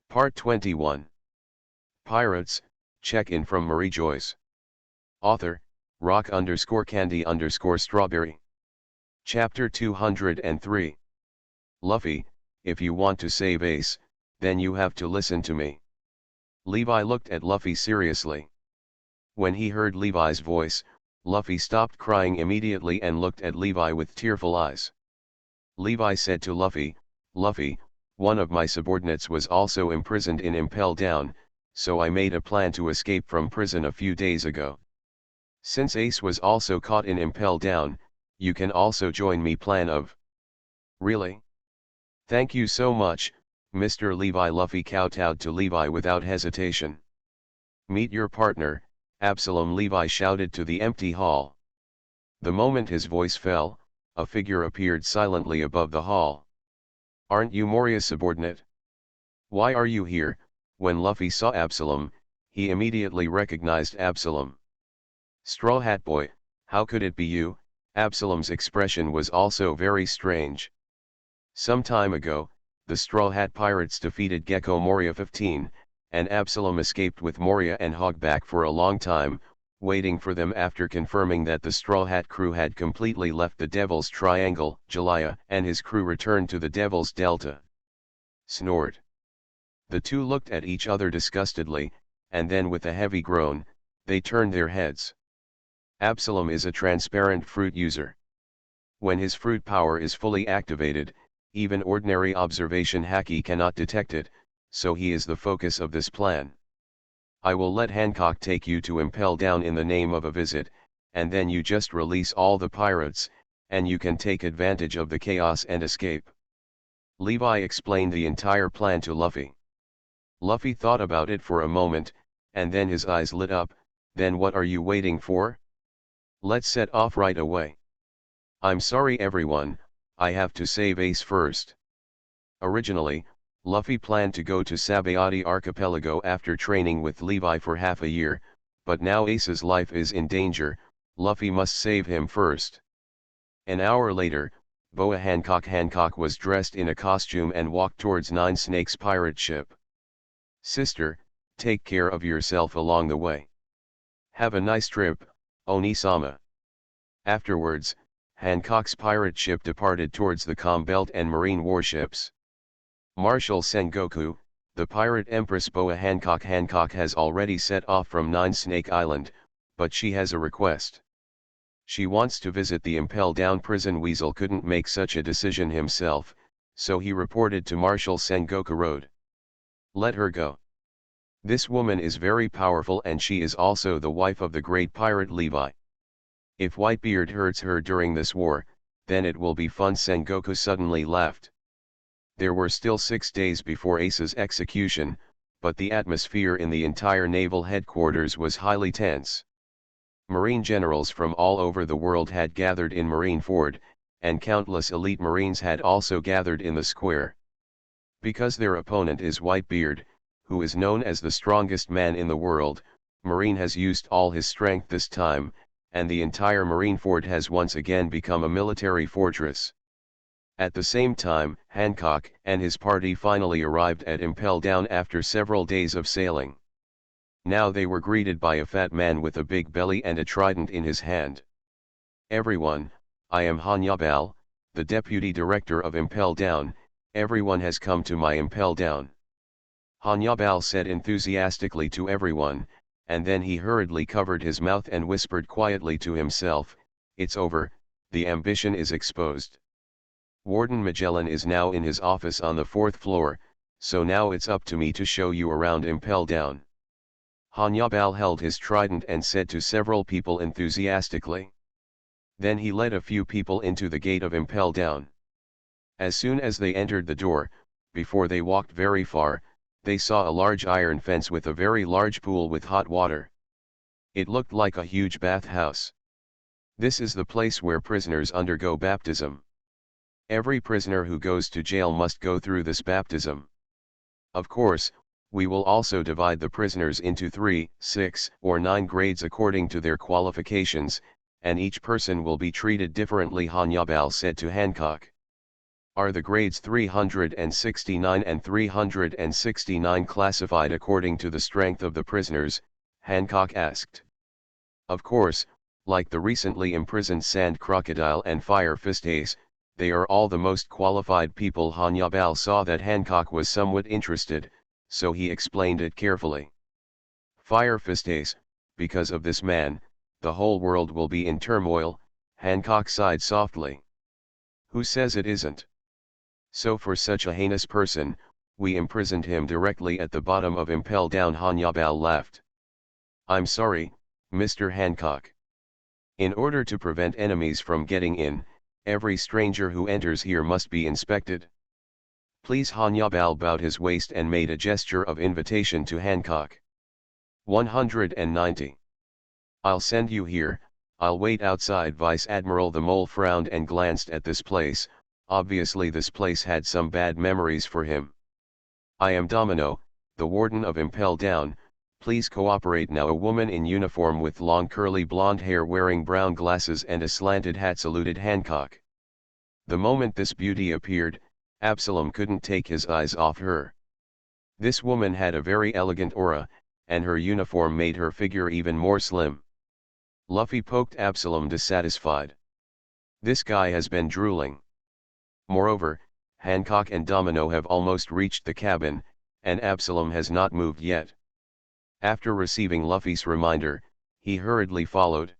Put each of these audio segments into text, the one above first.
Part 21. Pirates, check-in from Mariejois. Author, rock_candy_strawberry. Chapter 203. Luffy, if you want to save Ace, then you have to listen to me. Levi looked at Luffy seriously. When he heard Levi's voice, Luffy stopped crying immediately and looked at Levi with tearful eyes. Levi said to Luffy, "Luffy, one of my subordinates was also imprisoned in Impel Down, so I made a plan to escape from prison a few days ago. Since Ace was also caught in Impel Down, you can also join me plan of." "Really? Thank you so much, Mr. Levi." Luffy kowtowed to Levi without hesitation. "Meet your partner, Absalom," Levi shouted to the empty hall. The moment his voice fell, a figure appeared silently above the hall. "Aren't you Moria's subordinate? Why are you here?" When Luffy saw Absalom, he immediately recognized Absalom. "Straw Hat Boy, how could it be you?" Absalom's expression was also very strange. Some time ago, the Straw Hat Pirates defeated Gecko Moria 15, and Absalom escaped with Moria and Hogback for a long time, waiting for them after confirming that the Straw Hat crew had completely left the Devil's Triangle. Jelaya and his crew returned to the Devil's Delta. Snort. The two looked at each other disgustedly, and then with a heavy groan, they turned their heads. Absalom is a transparent fruit user. When his fruit power is fully activated, even ordinary observation haki cannot detect it, so he is the focus of this plan. "I will let Hancock take you to Impel Down in the name of a visit, and then you just release all the pirates, and you can take advantage of the chaos and escape." Levi explained the entire plan to Luffy. Luffy thought about it for a moment, and then his eyes lit up. "Then what are you waiting for? Let's set off right away." "I'm sorry everyone, I have to save Ace first." Originally, Luffy planned to go to Sabayati Archipelago after training with Levi for half a year, but now Ace's life is in danger, Luffy must save him first. An hour later, Boa Hancock was dressed in a costume and walked towards Nine Snakes pirate ship. "Sister, take care of yourself along the way. Have a nice trip, Oni-sama." Afterwards, Hancock's pirate ship departed towards the Calm Belt and marine warships. Marshal Sengoku, the pirate Empress Boa Hancock has already set off from Nine Snake Island, but she has a request. She wants to visit the Impel Down prison. Weasel couldn't make such a decision himself, so he reported to Marshal Sengoku Road. "Let her go. This woman is very powerful and she is also the wife of the great pirate Levi. If Whitebeard hurts her during this war, then it will be fun." Sengoku suddenly laughed. There were still 6 days before Ace's execution, but the atmosphere in the entire naval headquarters was highly tense. Marine generals from all over the world had gathered in Marineford, and countless elite Marines had also gathered in the square. Because their opponent is Whitebeard, who is known as the strongest man in the world, Marine has used all his strength this time, and the entire Marineford has once again become a military fortress. At the same time, Hancock and his party finally arrived at Impel Down after several days of sailing. Now they were greeted by a fat man with a big belly and a trident in his hand. "Everyone, I am Hanyabal, the deputy director of Impel Down. Everyone has come to my Impel Down." Hanyabal said enthusiastically to everyone, and then he hurriedly covered his mouth and whispered quietly to himself, "It's over, the ambition is exposed. Warden Magellan is now in his office on the 4th floor, so now it's up to me to show you around Impel Down." Hanyabal held his trident and said to several people enthusiastically. Then he led a few people into the gate of Impel Down. As soon as they entered the door, before they walked very far, they saw a large iron fence with a very large pool with hot water. It looked like a huge bathhouse. "This is the place where prisoners undergo baptism. Every prisoner who goes to jail must go through this baptism. Of course, we will also divide the prisoners into 3, 6, or 9 grades according to their qualifications, and each person will be treated differently," Hanyabal said to Hancock. Are the grades 369 and 369 classified according to the strength of the prisoners? Hancock asked. Of course, like the recently imprisoned Sand Crocodile and Fire Fist Ace, they are all the most qualified people. Hannibal saw that Hancock was somewhat interested, so he explained it carefully. Fire Fist Ace, because of this man, the whole world will be in turmoil. Hancock sighed softly. Who says it isn't? So for such a heinous person, we imprisoned him directly at the bottom of Impel Down. Hannibal laughed. I'm sorry, Mr. Hancock. In order to prevent enemies from getting in, every stranger who enters here must be inspected. Please. Hannibal bowed his waist and made a gesture of invitation to Hancock. 190. I'll send you here, I'll wait outside. Vice Admiral the Mole frowned and glanced at this place. Obviously this place had some bad memories for him. I am Domino, the warden of Impel Down, please cooperate now. A woman in uniform with long curly blonde hair wearing brown glasses and a slanted hat saluted Hancock. The moment this beauty appeared, Absalom couldn't take his eyes off her. This woman had a very elegant aura, and her uniform made her figure even more slim. Luffy poked Absalom dissatisfied. This guy has been drooling. Moreover, Hancock and Domino have almost reached the cabin, and Absalom has not moved yet. After receiving Luffy's reminder, he hurriedly followed.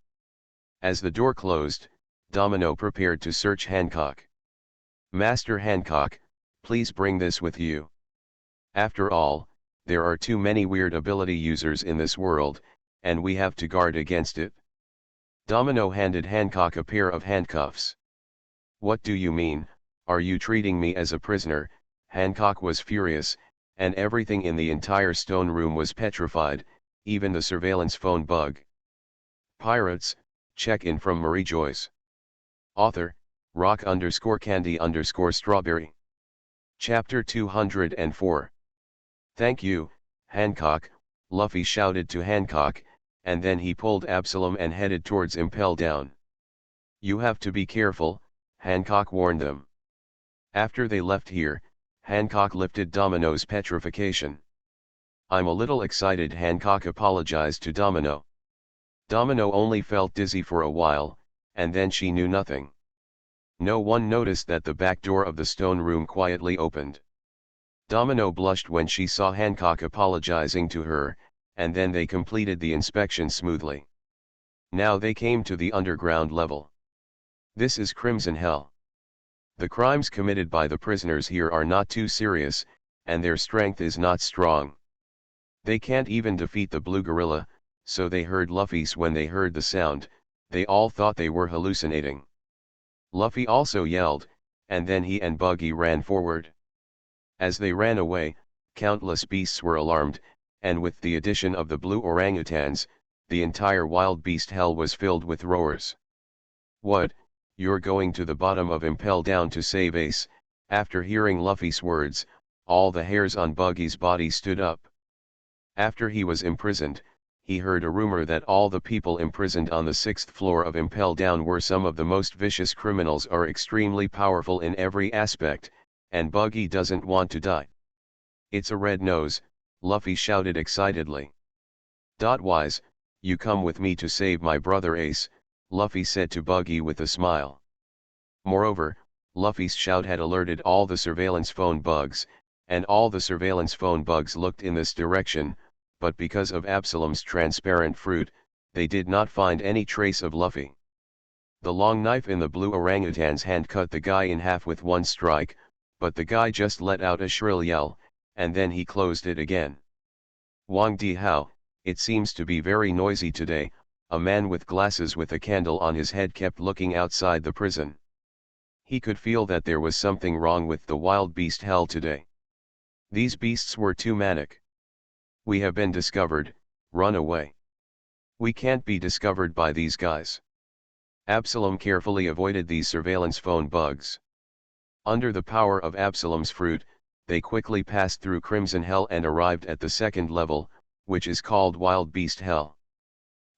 As the door closed, Domino prepared to search Hancock. Master Hancock, please bring this with you. After all, there are too many weird ability users in this world, and we have to guard against it. Domino handed Hancock a pair of handcuffs. What do you mean? Are you treating me as a prisoner? Hancock was furious, and everything in the entire stone room was petrified, even the surveillance phone bug. Pirates, check-in from Mariejois. Author, rock_candy_strawberry. Chapter 204. Thank you, Hancock, Luffy shouted to Hancock, and then he pulled Absalom and headed towards Impel Down. You have to be careful, Hancock warned them. After they left here, Hancock lifted Domino's petrification. I'm a little excited. Hancock apologized to Domino. Domino only felt dizzy for a while, and then she knew nothing. No one noticed that the back door of the stone room quietly opened. Domino blushed when she saw Hancock apologizing to her, and then they completed the inspection smoothly. Now they came to the underground level. This is Crimson Hell. The crimes committed by the prisoners here are not too serious, and their strength is not strong. They can't even defeat the blue gorilla, so they heard Luffy's. When they heard the sound, they all thought they were hallucinating. Luffy also yelled, and then he and Buggy ran forward. As they ran away, countless beasts were alarmed, and with the addition of the blue orangutans, the entire wild beast hell was filled with roars. What? You're going to the bottom of Impel Down to save Ace? After hearing Luffy's words, all the hairs on Buggy's body stood up. After he was imprisoned, he heard a rumor that all the people imprisoned on the 6th floor of Impel Down were some of the most vicious criminals, are extremely powerful in every aspect, and Buggy doesn't want to die. It's a red nose, Luffy shouted excitedly. Wise, you come with me to save my brother Ace, Luffy said to Buggy with a smile. Moreover, Luffy's shout had alerted all the surveillance phone bugs, and all the surveillance phone bugs looked in this direction, but because of Absalom's transparent fruit, they did not find any trace of Luffy. The long knife in the blue orangutan's hand cut the guy in half with one strike, but the guy just let out a shrill yell, and then he closed it again. Wang Di Hao, it seems to be very noisy today, a man with glasses with a candle on his head kept looking outside the prison. He could feel that there was something wrong with the wild beast hell today. These beasts were too manic. We have been discovered, run away. We can't be discovered by these guys. Absalom carefully avoided these surveillance phone bugs. Under the power of Absalom's fruit, they quickly passed through Crimson Hell and arrived at the 2nd level, which is called Wild Beast Hell.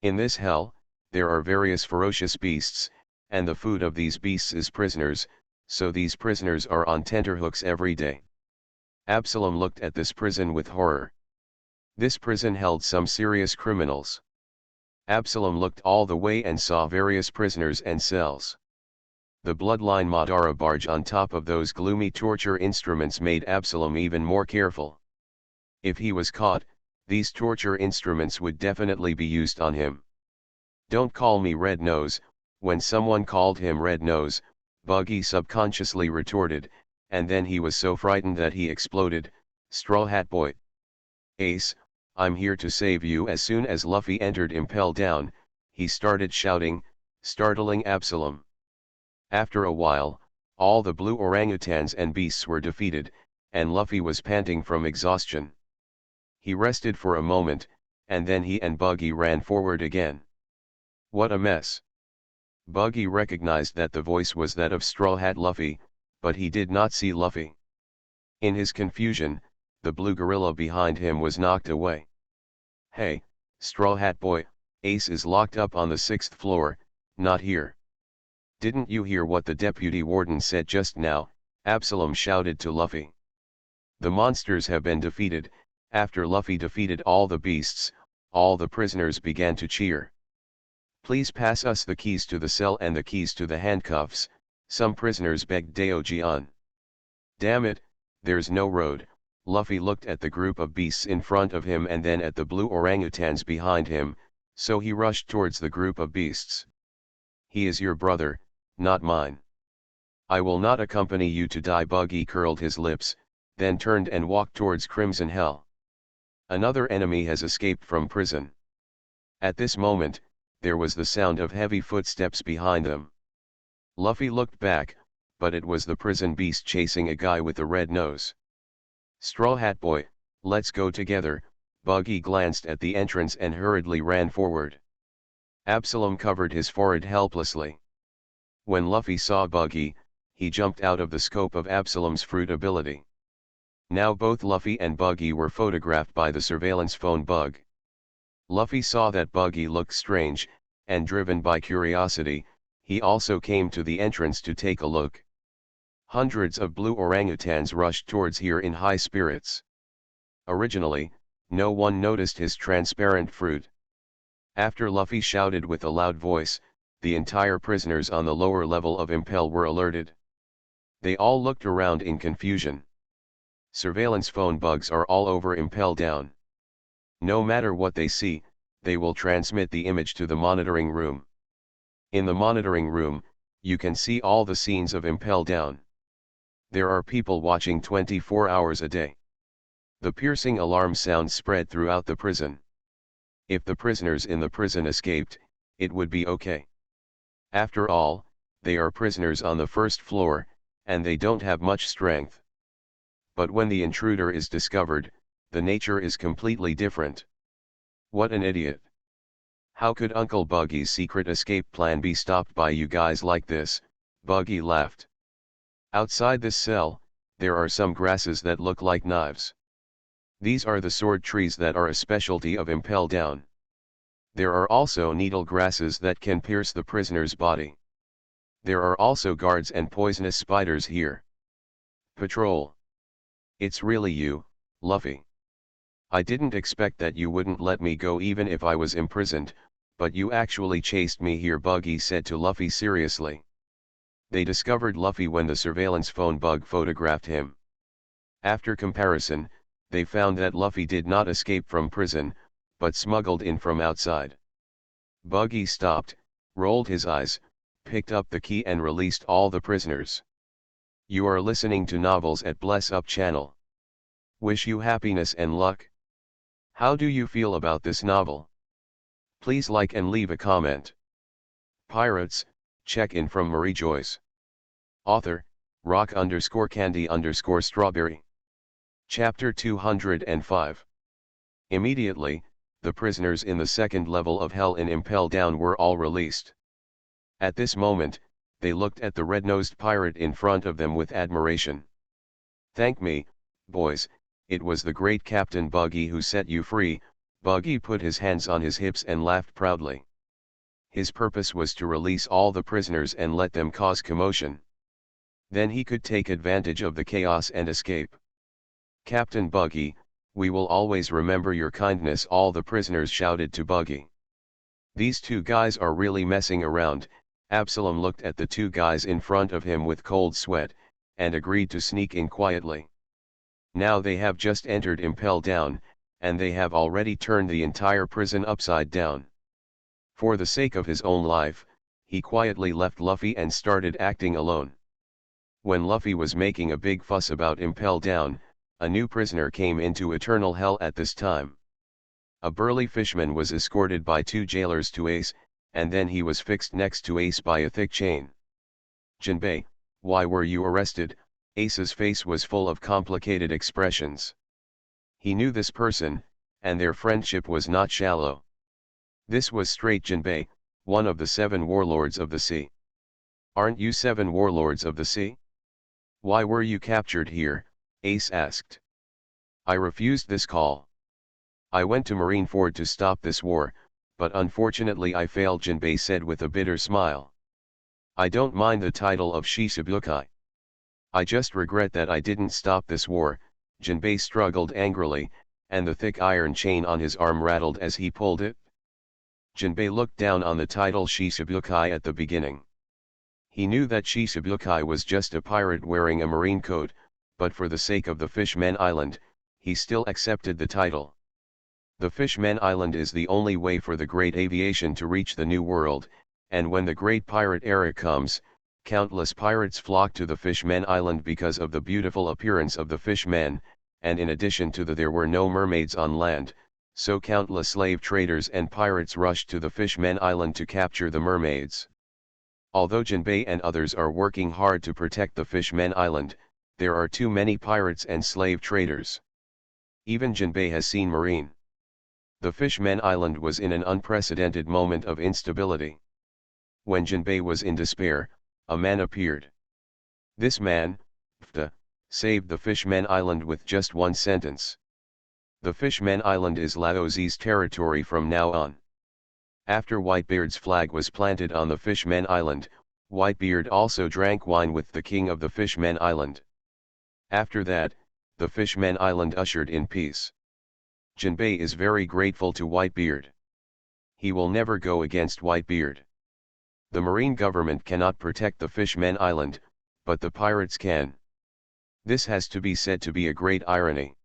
In this hell, there are various ferocious beasts, and the food of these beasts is prisoners, So these prisoners are on tenterhooks every day. Absalom looked at this prison with horror. This prison held some serious criminals. Absalom looked all the way and saw various prisoners and cells. The bloodline Madara barge on top of those gloomy torture instruments made Absalom even more careful. If he was caught, these torture instruments would definitely be used on him. Don't call me Red Nose. When someone called him Red Nose, Buggy subconsciously retorted, and then he was so frightened that he exploded, Straw Hat Boy. Ace, I'm here to save you. As soon as Luffy entered Impel Down, he started shouting, startling Absalom. After a while, all the blue orangutans and beasts were defeated, and Luffy was panting from exhaustion. He rested for a moment, and then he and Buggy ran forward again. What a mess! Buggy recognized that the voice was that of Straw Hat Luffy, but he did not see Luffy. In his confusion, the blue gorilla behind him was knocked away. Hey, Straw Hat Boy, Ace is locked up on the 6th floor, not here. Didn't you hear what the deputy warden said just now? Absalom shouted to Luffy. The monsters have been defeated. After Luffy defeated all the beasts, all the prisoners began to cheer. Please pass us the keys to the cell and the keys to the handcuffs, some prisoners begged Daojian. Damn it, there's no road. Luffy looked at the group of beasts in front of him and then at the blue orangutans behind him, so he rushed towards the group of beasts. He is your brother, not mine. I will not accompany you to die. Buggy curled his lips, then turned and walked towards Crimson Hell. Another enemy has escaped from prison. At this moment, there was the sound of heavy footsteps behind them. Luffy looked back, but it was the prison beast chasing a guy with a red nose. Straw Hat Boy, let's go together. Buggy glanced at the entrance and hurriedly ran forward. Absalom covered his forehead helplessly. When Luffy saw Buggy, he jumped out of the scope of Absalom's fruit ability. Now both Luffy and Buggy were photographed by the surveillance phone bug. Luffy saw that Buggy looked strange, and driven by curiosity, he also came to the entrance to take a look. Hundreds of blue orangutans rushed towards here in high spirits. Originally, no one noticed his transparent fruit. After Luffy shouted with a loud voice, the entire prisoners on the lower level of Impel were alerted. They all looked around in confusion. Surveillance phone bugs are all over Impel Down. No matter what they see, they will transmit the image to the monitoring room. In the monitoring room, you can see all the scenes of Impel Down. There are people watching 24 hours a day. The piercing alarm sound spread throughout the prison. If the prisoners in the prison escaped, it would be okay. After all, they are prisoners on the 1st floor, and they don't have much strength. But when the intruder is discovered, the nature is completely different. What an idiot. How could Uncle Buggy's secret escape plan be stopped by you guys like this? Buggy laughed. Outside this cell, there are some grasses that look like knives. These are the sword trees that are a specialty of Impel Down. There are also needle grasses that can pierce the prisoner's body. There are also guards and poisonous spiders here. Patrol. It's really you, Luffy. I didn't expect that you wouldn't let me go even if I was imprisoned, but you actually chased me here, Buggy said to Luffy seriously. They discovered Luffy when the surveillance phone bug photographed him. After comparison, they found that Luffy did not escape from prison, but smuggled in from outside. Buggy stopped, rolled his eyes, picked up the key and released all the prisoners. You are listening to Novels at Bless Up channel. Wish you happiness and luck. How do you feel about this novel? Please like and leave a comment. Pirates, check in from Mariejois. Author, rock_candy_strawberry. Chapter 205. Immediately, the prisoners in the 2nd level of Hell in Impel Down were all released. At this moment, they looked at the red-nosed pirate in front of them with admiration. Thank me, boys, it was the great Captain Buggy who set you free. Buggy put his hands on his hips and laughed proudly. His purpose was to release all the prisoners and let them cause commotion. Then he could take advantage of the chaos and escape. "Captain Buggy, we will always remember your kindness," all the prisoners shouted to Buggy. "These two guys are really messing around." Absalom looked at the two guys in front of him with cold sweat, and agreed to sneak in quietly. Now they have just entered Impel Down, and they have already turned the entire prison upside down. For the sake of his own life, he quietly left Luffy and started acting alone. When Luffy was making a big fuss about Impel Down, a new prisoner came into Eternal Hell at this time. A burly fishman was escorted by two jailers to Ace, and then he was fixed next to Ace by a thick chain. "Jinbei, why were you arrested?" Ace's face was full of complicated expressions. He knew this person, and their friendship was not shallow. This was straight Jinbei, one of the 7 warlords of the sea. "Aren't you 7 warlords of the sea? Why were you captured here?" Ace asked. "I refused this call. I went to Marineford to stop this war, but unfortunately I failed," Jinbei said with a bitter smile. "I don't mind the title of Shishibukai. I just regret that I didn't stop this war." Jinbei struggled angrily, and the thick iron chain on his arm rattled as he pulled it. Jinbei looked down on the title Shishibukai at the beginning. He knew that Shishibukai was just a pirate wearing a marine coat, but for the sake of the Fishmen Island, he still accepted the title. The Fishmen Island is the only way for the great aviation to reach the New World, and when the great pirate era comes, countless pirates flock to the Fishmen Island because of the beautiful appearance of the fishmen, and in addition to that there were no mermaids on land, so countless slave traders and pirates rushed to the Fishmen Island to capture the mermaids. Although Jinbei and others are working hard to protect the Fishmen Island, there are too many pirates and slave traders. Even Jinbei has seen marine. The Fishmen Island was in an unprecedented moment of instability. When Jinbei was in despair, a man appeared. This man, Fta, saved the Fishmen Island with just one sentence. "The Fishmen Island is Laozi's territory from now on." After Whitebeard's flag was planted on the Fishmen Island, Whitebeard also drank wine with the king of the Fishmen Island. After that, the Fishmen Island ushered in peace. Jinbei is very grateful to Whitebeard. He will never go against Whitebeard. The marine government cannot protect the Fishmen Island, but the pirates can. This has to be said to be a great irony.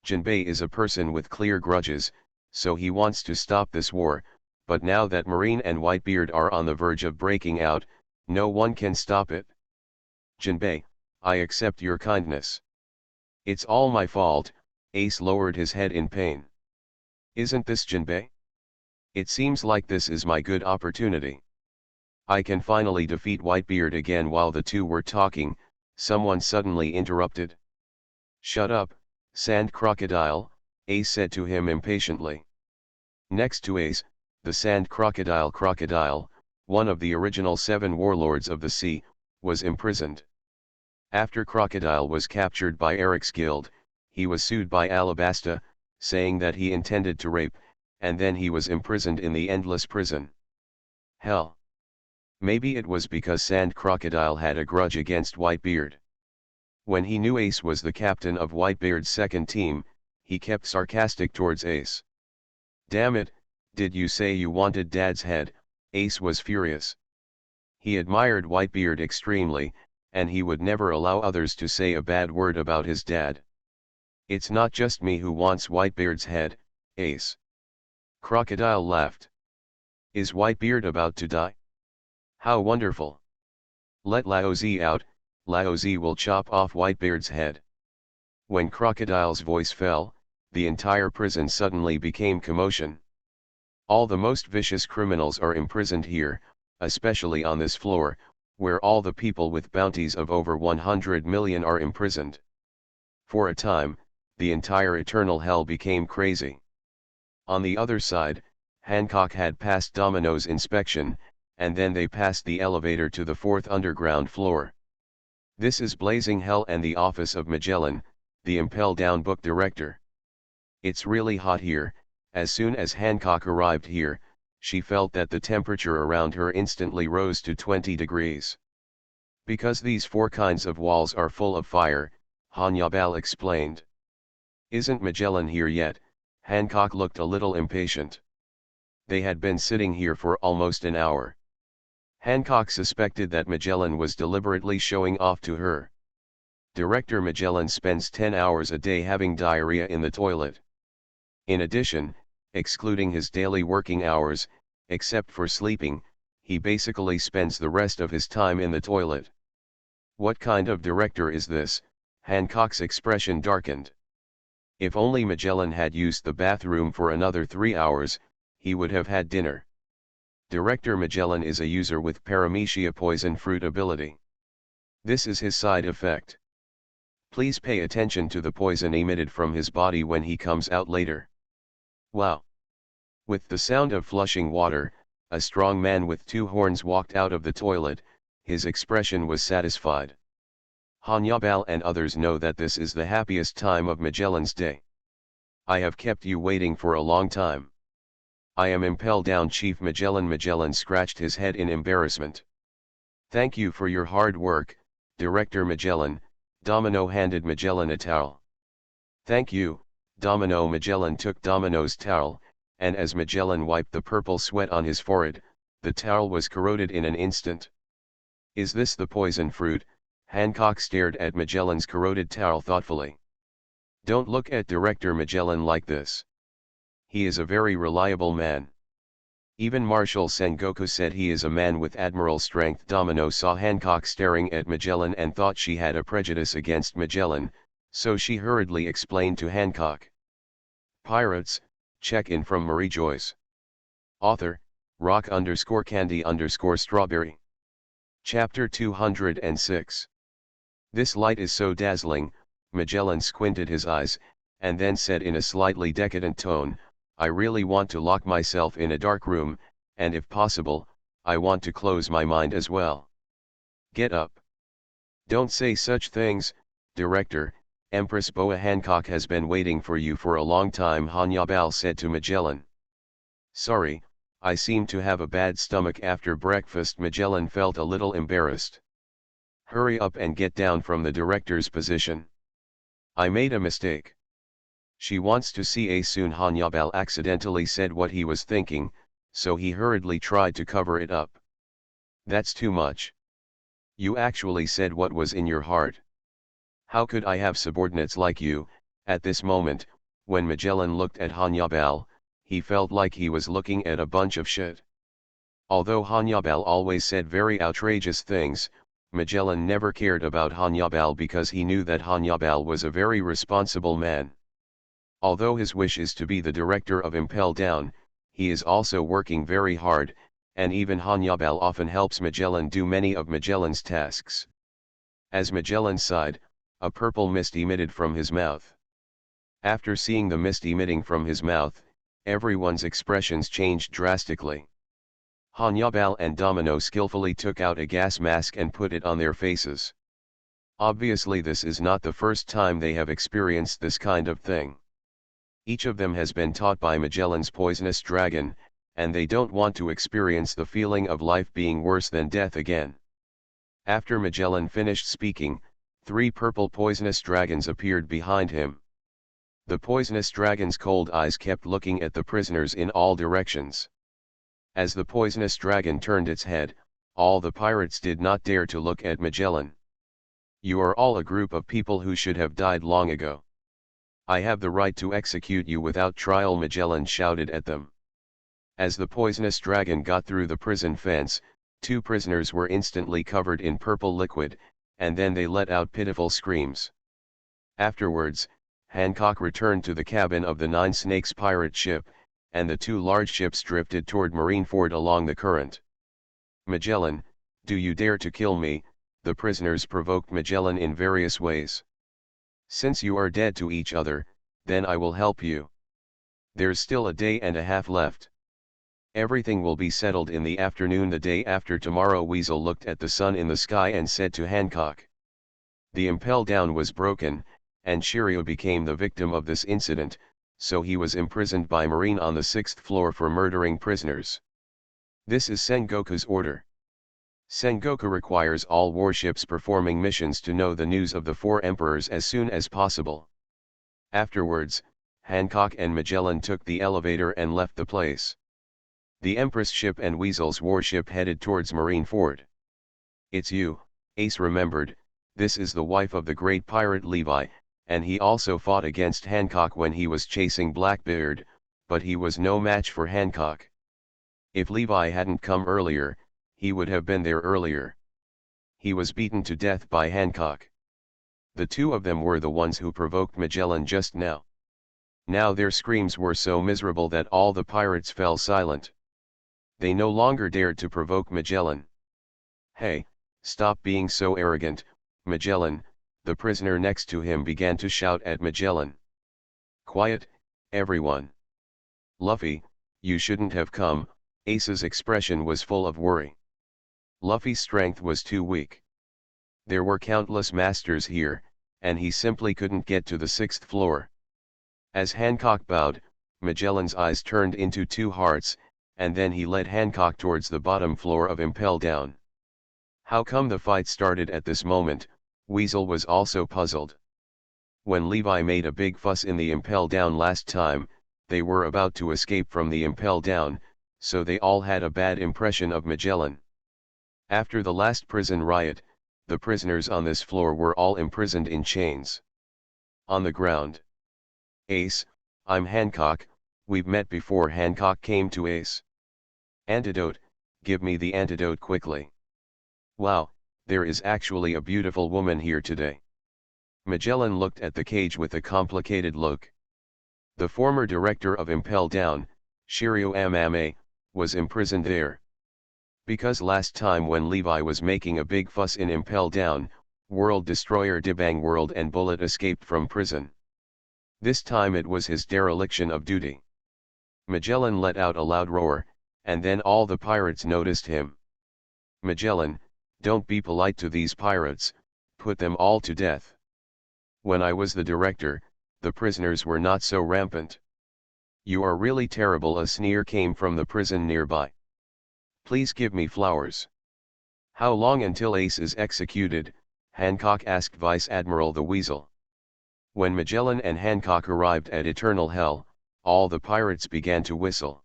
Jinbei is a person with clear grudges, so he wants to stop this war, but now that Marine and Whitebeard are on the verge of breaking out, no one can stop it. "Jinbei, I accept your kindness. It's all my fault." Ace lowered his head in pain. "Isn't this Jinbei? It seems like this is my good opportunity. I can finally defeat Whitebeard again." While the two were talking, someone suddenly interrupted. "Shut up, Sand Crocodile," Ace said to him impatiently. Next to Ace, the Sand Crocodile, one of the original 7 warlords of the sea, was imprisoned. After Crocodile was captured by Eric's guild, he was sued by Alabasta, saying that he intended to rape, and then he was imprisoned in the Endless Prison. Hell! Maybe it was because Sand Crocodile had a grudge against Whitebeard. When he knew Ace was the captain of Whitebeard's second team, he kept sarcastic towards Ace. "Damn it, did you say you wanted Dad's head?" Ace was furious. He admired Whitebeard extremely, and he would never allow others to say a bad word about his dad. "It's not just me who wants Whitebeard's head, Ace." Crocodile laughed. "Is Whitebeard about to die? How wonderful! Let Laozi out, Laozi will chop off Whitebeard's head." When Crocodile's voice fell, the entire prison suddenly became commotion. All the most vicious criminals are imprisoned here, especially on this floor, where all the people with bounties of over 100 million are imprisoned. For a time, the entire Eternal Hell became crazy. On the other side, Hancock had passed Domino's inspection, and then they passed the elevator to the 4th underground floor. This is Blazing Hell and the office of Magellan, the Impel Down book director. "It's really hot here." As soon as Hancock arrived here, she felt that the temperature around her instantly rose to 20 degrees. Because these four kinds of walls are full of fire, Hannibal explained. Isn't Magellan here yet? Hancock looked a little impatient. They had been sitting here for almost an hour. Hancock suspected that Magellan was deliberately showing off to her. Director Magellan spends 10 hours a day having diarrhea in the toilet. In addition, excluding his daily working hours, except for sleeping, he basically spends the rest of his time in the toilet. What kind of director is this? Hancock's expression darkened. If only Magellan had used the bathroom for another 3 hours, he would have had dinner. Director Magellan is a user with paramecia poison fruit ability. This is his side effect. Please pay attention to the poison emitted from his body when he comes out later. Wow! With the sound of flushing water, a strong man with 2 horns walked out of the toilet. His expression was satisfied. Hannibal and others know that this is the happiest time of Magellan's day. I have kept you waiting for a long time. I am impelled down, Chief Magellan. Magellan scratched his head in embarrassment. Thank you for your hard work, Director Magellan. Domino handed Magellan a towel. Thank you, Domino. Magellan took Domino's towel, and as Magellan wiped the purple sweat on his forehead, the towel was corroded in an instant. Is this the poison fruit? Hancock stared at Magellan's corroded towel thoughtfully. Don't look at Director Magellan like this. He is a very reliable man. Even Marshal Sengoku said he is a man with admirable strength. Domino saw Hancock staring at Magellan and thought she had a prejudice against Magellan, so she hurriedly explained to Hancock. Pirates, check-in from Mariejois. Author, rock_candy_strawberry. Chapter 206. This light is so dazzling, Magellan squinted his eyes, and then said in a slightly decadent tone, I really want to lock myself in a dark room, and if possible, I want to close my mind as well. Get up. Don't say such things, Director. Empress Boa Hancock has been waiting for you for a long time, Hannibal said to Magellan. Sorry, I seem to have a bad stomach after breakfast. Magellan felt a little embarrassed. Hurry up and get down from the director's position. I made a mistake. She wants to see us soon. Hannibal accidentally said what he was thinking, so he hurriedly tried to cover it up. That's too much. You actually said what was in your heart. How could I have subordinates like you? At this moment, when Magellan looked at Hannibal, he felt like he was looking at a bunch of shit. Although Hannibal always said very outrageous things, Magellan never cared about Hannibal because he knew that Hannibal was a very responsible man. Although his wish is to be the director of Impel Down, he is also working very hard, and even Hannibal often helps Magellan do many of Magellan's tasks. As Magellan sighed, a purple mist emitted from his mouth. After seeing the mist emitting from his mouth, everyone's expressions changed drastically. Hannibal and Domino skillfully took out a gas mask and put it on their faces. Obviously this is not the first time they have experienced this kind of thing. Each of them has been taught by Magellan's poisonous dragon, and they don't want to experience the feeling of life being worse than death again. After Magellan finished speaking, 3 purple poisonous dragons appeared behind him. The poisonous dragon's cold eyes kept looking at the prisoners in all directions. As the poisonous dragon turned its head, all the pirates did not dare to look at Magellan. You are all a group of people who should have died long ago. I have the right to execute you without trial, Magellan shouted at them. As the poisonous dragon got through the prison fence, 2 prisoners were instantly covered in purple liquid, and then they let out pitiful screams. Afterwards, Hancock returned to the cabin of the 9 Snakes pirate ship, and the 2 large ships drifted toward Marineford along the current. Magellan, do you dare to kill me? The prisoners provoked Magellan in various ways. Since you are dead to each other, then I will help you. There's still a day and a half left. Everything will be settled in the afternoon the day after tomorrow. Weasel looked at the sun in the sky and said to Hancock. The impel down was broken, and Shiryu became the victim of this incident, so he was imprisoned by Marine on the 6th floor for murdering prisoners. This is Sengoku's order. Sengoku requires all warships performing missions to know the news of the four emperors as soon as possible. Afterwards, Hancock and Magellan took the elevator and left the place. The Empress ship and Weasel's warship headed towards Marineford. "It's you," Ace remembered. "This is the wife of the great pirate Levi, and he also fought against Hancock when he was chasing Blackbeard, but he was no match for Hancock. If Levi hadn't come earlier, he would have been there earlier. He was beaten to death by Hancock. The two of them were the ones who provoked Magellan just now." Now their screams were so miserable that all the pirates fell silent. They no longer dared to provoke Magellan. "Hey, stop being so arrogant, Magellan," the prisoner next to him began to shout at Magellan. "Quiet, everyone. Luffy, you shouldn't have come." Ace's expression was full of worry. Luffy's strength was too weak. There were countless masters here, and he simply couldn't get to the 6th floor. As Hancock bowed, Magellan's eyes turned into two hearts, and then he led Hancock towards the bottom floor of Impel Down. How come the fight started at this moment? Weasel was also puzzled. When Levi made a big fuss in the Impel Down last time, they were about to escape from the Impel Down, so they all had a bad impression of Magellan. After the last prison riot, the prisoners on this floor were all imprisoned in chains. On the ground. "Ace, I'm Hancock, we've met before." Hancock came to Ace. "Antidote, give me the antidote quickly." "Wow, there is actually a beautiful woman here today." Magellan looked at the cage with a complicated look. The former director of Impel Down, Shiryu Amame, was imprisoned there. Because last time when Levi was making a big fuss in Impel Down, World Destroyer Dibang World and Bullet escaped from prison. This time it was his dereliction of duty. Magellan let out a loud roar, and then all the pirates noticed him. "Magellan, don't be polite to these pirates, put them all to death. When I was the director, the prisoners were not so rampant." "You are really terrible." A sneer came from the prison nearby. "Please give me flowers." "How long until Ace is executed?" Hancock asked Vice Admiral the Weasel. When Magellan and Hancock arrived at Eternal Hell, all the pirates began to whistle.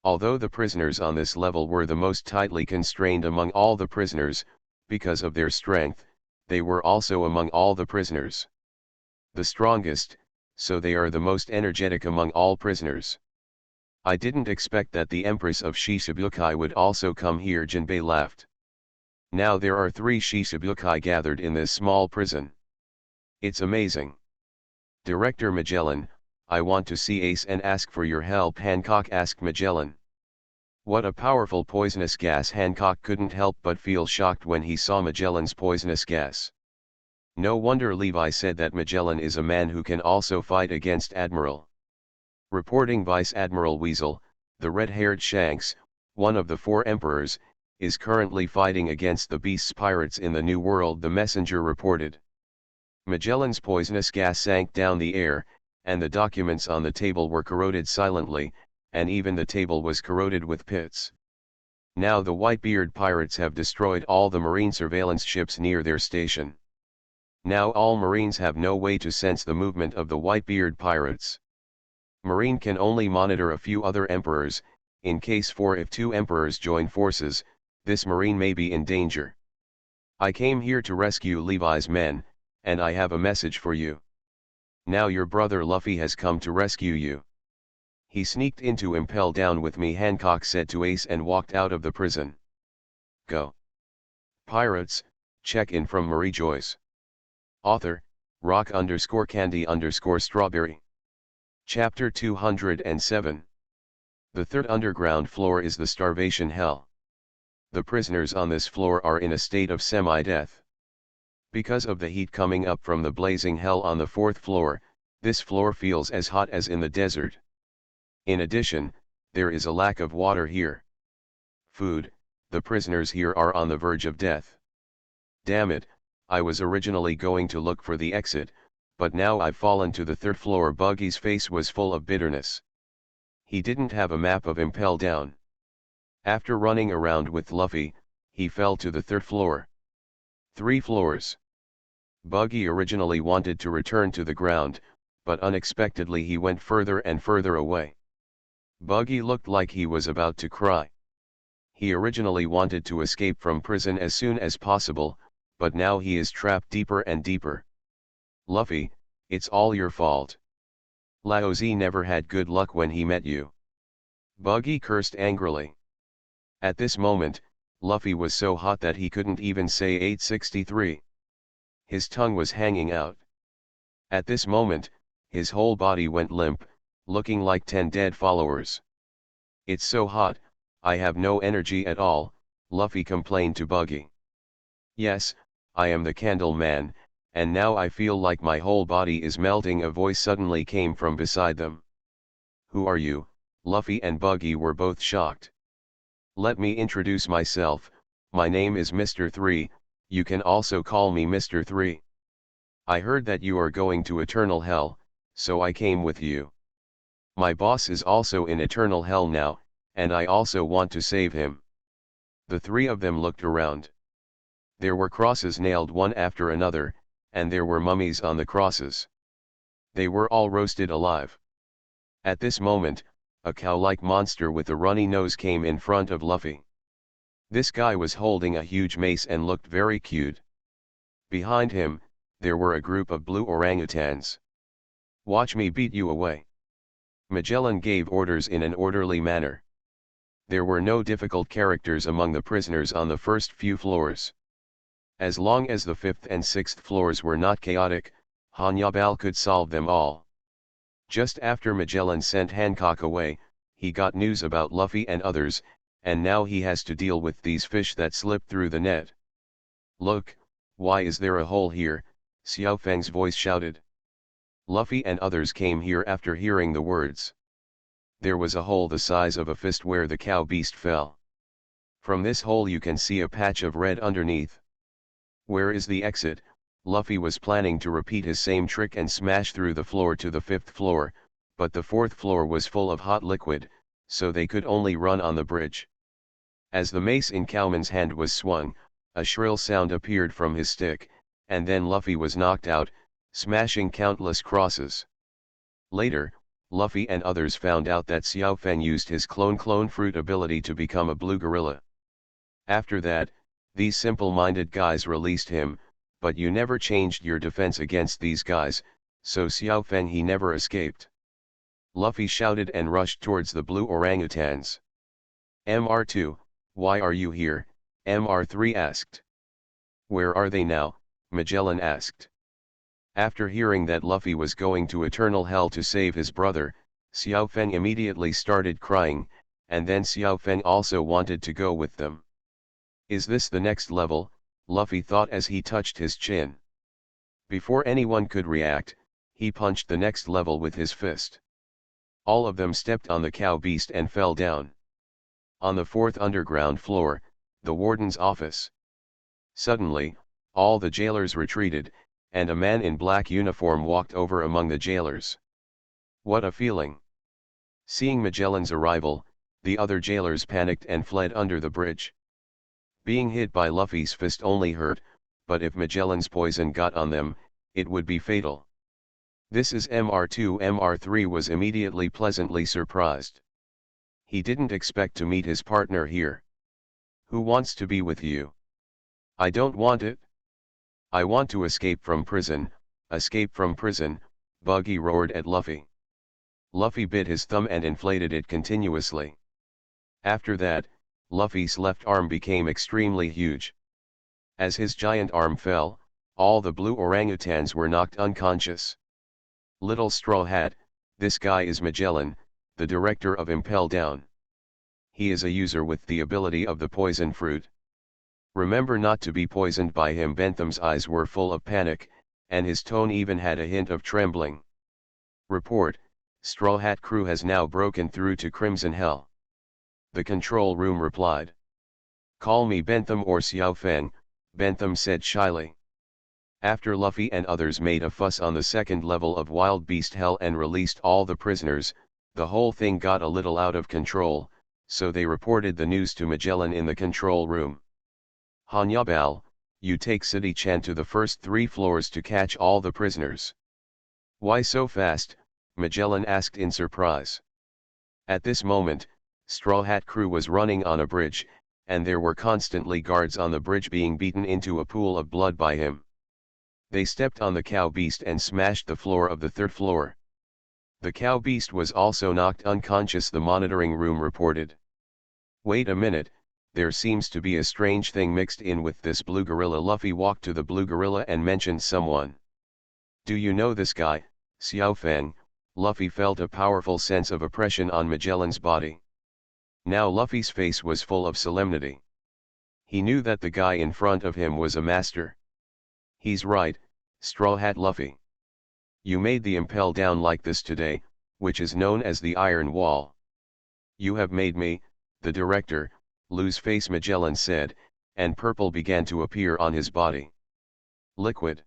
Although the prisoners on this level were the most tightly constrained among all the prisoners, because of their strength, they were also among all the prisoners the strongest, so they are the most energetic among all prisoners. "I didn't expect that the Empress of Shishibukai would also come here." Jinbei laughed. "Now there are 3 Shishibukai gathered in this small prison. It's amazing." "Director Magellan, I want to see Ace and ask for your help." Hancock asked Magellan. "What a powerful poisonous gas!" Hancock couldn't help but feel shocked when he saw Magellan's poisonous gas. No wonder Levi said that Magellan is a man who can also fight against Admiral. Reporting Vice Admiral Weasel, the red-haired Shanks, one of the 4 emperors, is currently fighting against the Beast's pirates in the New World. The messenger reported. Magellan's poisonous gas sank down the air, and the documents on the table were corroded silently, and even the table was corroded with pits. Now the Whitebeard pirates have destroyed all the marine surveillance ships near their station. Now all Marines have no way to sense the movement of the Whitebeard pirates. Marine can only monitor a few other emperors, in case for if 2 emperors join forces, this Marine may be in danger. "I came here to rescue Levi's men, and I have a message for you. Now your brother Luffy has come to rescue you. He sneaked into Impel Down with me," Hancock said to Ace, and walked out of the prison. Go. Pirates, check in from Mariejois. Author, rock_candy_strawberry. Chapter 207. The 3rd underground floor is the starvation hell. The prisoners on this floor are in a state of semi-death. Because of the heat coming up from the blazing hell on the 4th floor, this floor feels as hot as in the desert. In addition, there is a lack of water here. Food, the prisoners here are on the verge of death. Damn it, I was originally going to look for the exit, but now I've fallen to the 3rd floor. Buggy's face was full of bitterness. He didn't have a map of Impel Down. After running around with Luffy, he fell to the third floor. 3 floors. Buggy originally wanted to return to the ground, but unexpectedly he went further and further away. Buggy looked like he was about to cry. He originally wanted to escape from prison as soon as possible, but now he is trapped deeper and deeper. Luffy, it's all your fault. Laozi never had good luck when he met you. Buggy cursed angrily. At this moment, Luffy was so hot that he couldn't even say 863. His tongue was hanging out. At this moment, his whole body went limp, looking like 10 dead followers. It's so hot, I have no energy at all, Luffy complained to Buggy. Yes, I am the Candle Man, and now I feel like my whole body is melting. A voice suddenly came from beside them. Who are you? Luffy and Buggy were both shocked. Let me introduce myself, my name is Mr. 3, you can also call me Mr. 3. I heard that you are going to Eternal Hell, so I came with you. My boss is also in Eternal Hell now, and I also want to save him. The 3 of them looked around. There were crosses nailed one after another, and there were mummies on the crosses. They were all roasted alive. At this moment, a cow-like monster with a runny nose came in front of Luffy. This guy was holding a huge mace and looked very cute. Behind him, there were a group of blue orangutans. Watch me beat you away. Magellan gave orders in an orderly manner. There were no difficult characters among the prisoners on the first few floors. As long as the 5th and 6th floors were not chaotic, Hannibal could solve them all. Just after Magellan sent Hancock away, he got news about Luffy and others, and now he has to deal with these fish that slip through the net. Look, why is there a hole here? Xiao Feng's voice shouted. Luffy and others came here after hearing the words. There was a hole the size of a fist where the cow beast fell. From this hole you can see a patch of red underneath. Where is the exit? Luffy was planning to repeat his same trick and smash through the floor to the 5th floor, but the 4th floor was full of hot liquid, so they could only run on the bridge. As the mace in Cowman's hand was swung, a shrill sound appeared from his stick, and then Luffy was knocked out, smashing countless crosses. Later, Luffy and others found out that Xiao Feng used his clone fruit ability to become a blue gorilla. After that, these simple-minded guys released him, but you never changed your defense against these guys, so Xiao Feng he never escaped. Luffy shouted and rushed towards the blue orangutans. MR2, why are you here? MR3 asked. Where are they now? Magellan asked. After hearing that Luffy was going to Eternal Hell to save his brother, Xiao Feng immediately started crying, and then Xiao Feng also wanted to go with them. Is this the next level? Luffy thought as he touched his chin. Before anyone could react, he punched the next level with his fist. All of them stepped on the cow beast and fell down. On the 4th underground floor, the warden's office. Suddenly, all the jailers retreated, and a man in black uniform walked over among the jailers. What a feeling! Seeing Magellan's arrival, the other jailers panicked and fled under the bridge. Being hit by Luffy's fist only hurt, but if Magellan's poison got on them, it would be fatal. This is MR2. MR3 was immediately pleasantly surprised. He didn't expect to meet his partner here. Who wants to be with you? I don't want it. I want to escape from prison, Buggy roared at Luffy. Luffy bit his thumb and inflated it continuously. After that, Luffy's left arm became extremely huge. As his giant arm fell, all the blue orangutans were knocked unconscious. Little Straw Hat, this guy is Magellan, the director of Impel Down. He is a user with the ability of the poison fruit. Remember not to be poisoned by him. Bentham's eyes were full of panic, and his tone even had a hint of trembling. Report, Straw Hat crew has now broken through to Crimson Hell. The control room replied. Call me Bentham or Xiao Feng, Bentham said shyly. After Luffy and others made a fuss on the 2nd level of Wild Beast Hell and released all the prisoners, the whole thing got a little out of control, so they reported the news to Magellan in the control room. Hanyabal, you take City-chan to the first 3 floors to catch all the prisoners. Why so fast? Magellan asked in surprise. At this moment, Straw Hat Crew was running on a bridge, and there were constantly guards on the bridge being beaten into a pool of blood by him. They stepped on the cow beast and smashed the floor of the 3rd floor. The cow beast was also knocked unconscious, the monitoring room reported. Wait a minute, there seems to be a strange thing mixed in with this blue gorilla. Luffy walked to the blue gorilla and mentioned someone. Do you know this guy, Xiaofeng? Luffy felt a powerful sense of oppression on Magellan's body. Now Luffy's face was full of solemnity. He knew that the guy in front of him was a master. He's right, Straw Hat Luffy. You made the impel down like this today, which is known as the Iron Wall. You have made me, the director, lose face, Magellan said, and purple began to appear on his body. Liquid.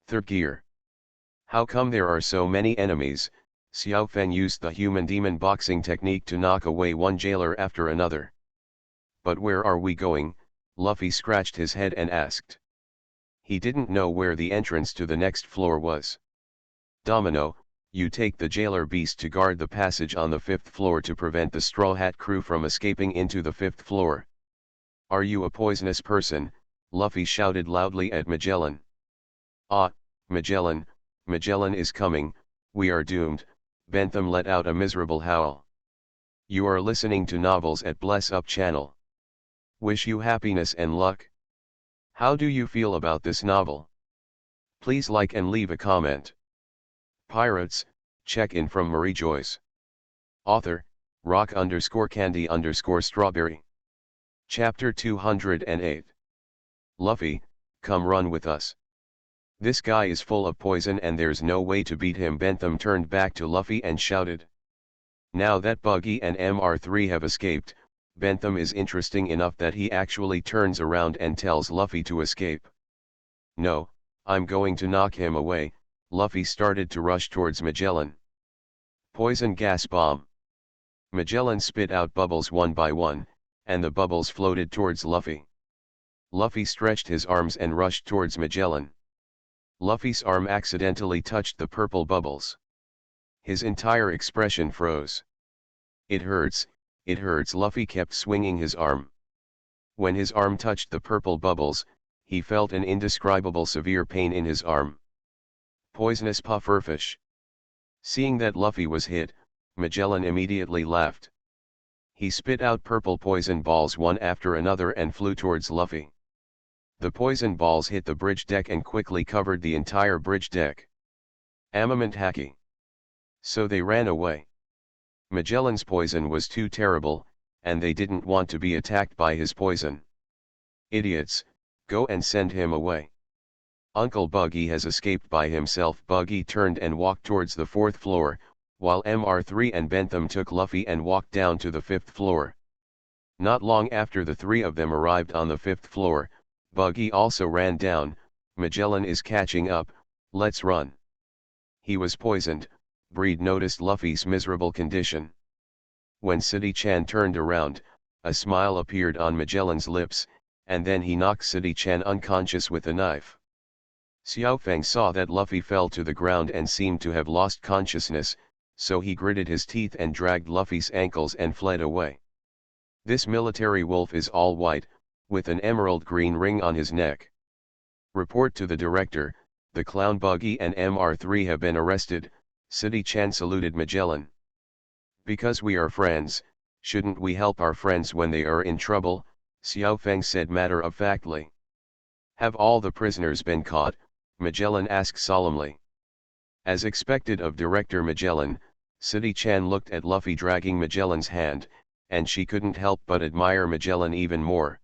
3rd gear. How come there are so many enemies? Xiaofeng used the human demon boxing technique to knock away one jailer after another. But where are we going? Luffy scratched his head and asked. He didn't know where the entrance to the next floor was. Domino, you take the jailer beast to guard the passage on the 5th floor to prevent the Straw Hat Crew from escaping into the 5th floor. Are you a poisonous person? Luffy shouted loudly at Magellan. Ah, Magellan is coming, we are doomed. Bentham let out a miserable howl. You are listening to novels at Bless Up channel. Wish you happiness and luck. How do you feel about this novel? Please like and leave a comment. Pirates, check-in from Mariejois. Author, rock_candy_strawberry. Chapter 208. Luffy, come run with us. This guy is full of poison and there's no way to beat him. Bentham turned back to Luffy and shouted. Now that Buggy and MR3 have escaped, Bentham is interesting enough that he actually turns around and tells Luffy to escape. No, I'm going to knock him away. Luffy started to rush towards Magellan. Poison gas bomb. Magellan spit out bubbles one by one, and the bubbles floated towards Luffy. Luffy stretched his arms and rushed towards Magellan. Luffy's arm accidentally touched the purple bubbles. His entire expression froze. It hurts, Luffy kept swinging his arm. When his arm touched the purple bubbles, he felt an indescribable severe pain in his arm. Poisonous pufferfish. Seeing that Luffy was hit, Magellan immediately laughed. He spit out purple poison balls one after another and flew towards Luffy. The poison balls hit the bridge deck and quickly covered the entire bridge deck. Armament haki. So they ran away. Magellan's poison was too terrible, and they didn't want to be attacked by his poison. Idiots, go and send him away. Uncle Buggy has escaped by himself. Buggy turned and walked towards the 4th floor, while MR3 and Bentham took Luffy and walked down to the 5th floor. Not long after the 3 of them arrived on the 5th floor, Buggy also ran down. Magellan is catching up, let's run. He was poisoned. Breed noticed Luffy's miserable condition. When City-chan turned around, a smile appeared on Magellan's lips, and then he knocked City-chan unconscious with a knife. Xiaofeng saw that Luffy fell to the ground and seemed to have lost consciousness, so he gritted his teeth and dragged Luffy's ankles and fled away. This military wolf is all white, with an emerald green ring on his neck. Report to the director, the clown Buggy and MR3 have been arrested. City-chan saluted Magellan. Because we are friends, shouldn't we help our friends when they are in trouble? Xiaofeng said matter-of-factly. Have all the prisoners been caught? Magellan asked solemnly. As expected of Director Magellan, City-chan looked at Luffy dragging Magellan's hand, and she couldn't help but admire Magellan even more.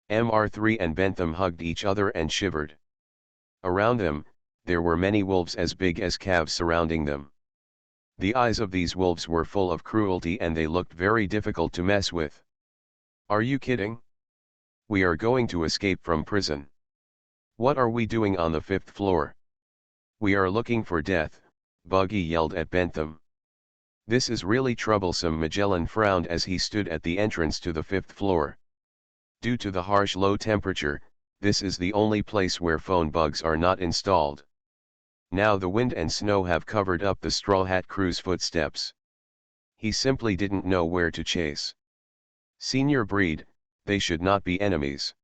MR3 and Bentham hugged each other and shivered. Around them, there were many wolves as big as calves surrounding them. The eyes of these wolves were full of cruelty and they looked very difficult to mess with. Are you kidding? We are going to escape from prison. What are we doing on the 5th floor? We are looking for death, Buggy yelled at Bentham. This is really troublesome. Magellan frowned as he stood at the entrance to the 5th floor. Due to the harsh low temperature, this is the only place where phone bugs are not installed. Now the wind and snow have covered up the Straw Hat Crew's footsteps. He simply didn't know where to chase. Senior Breed, they should not be enemies.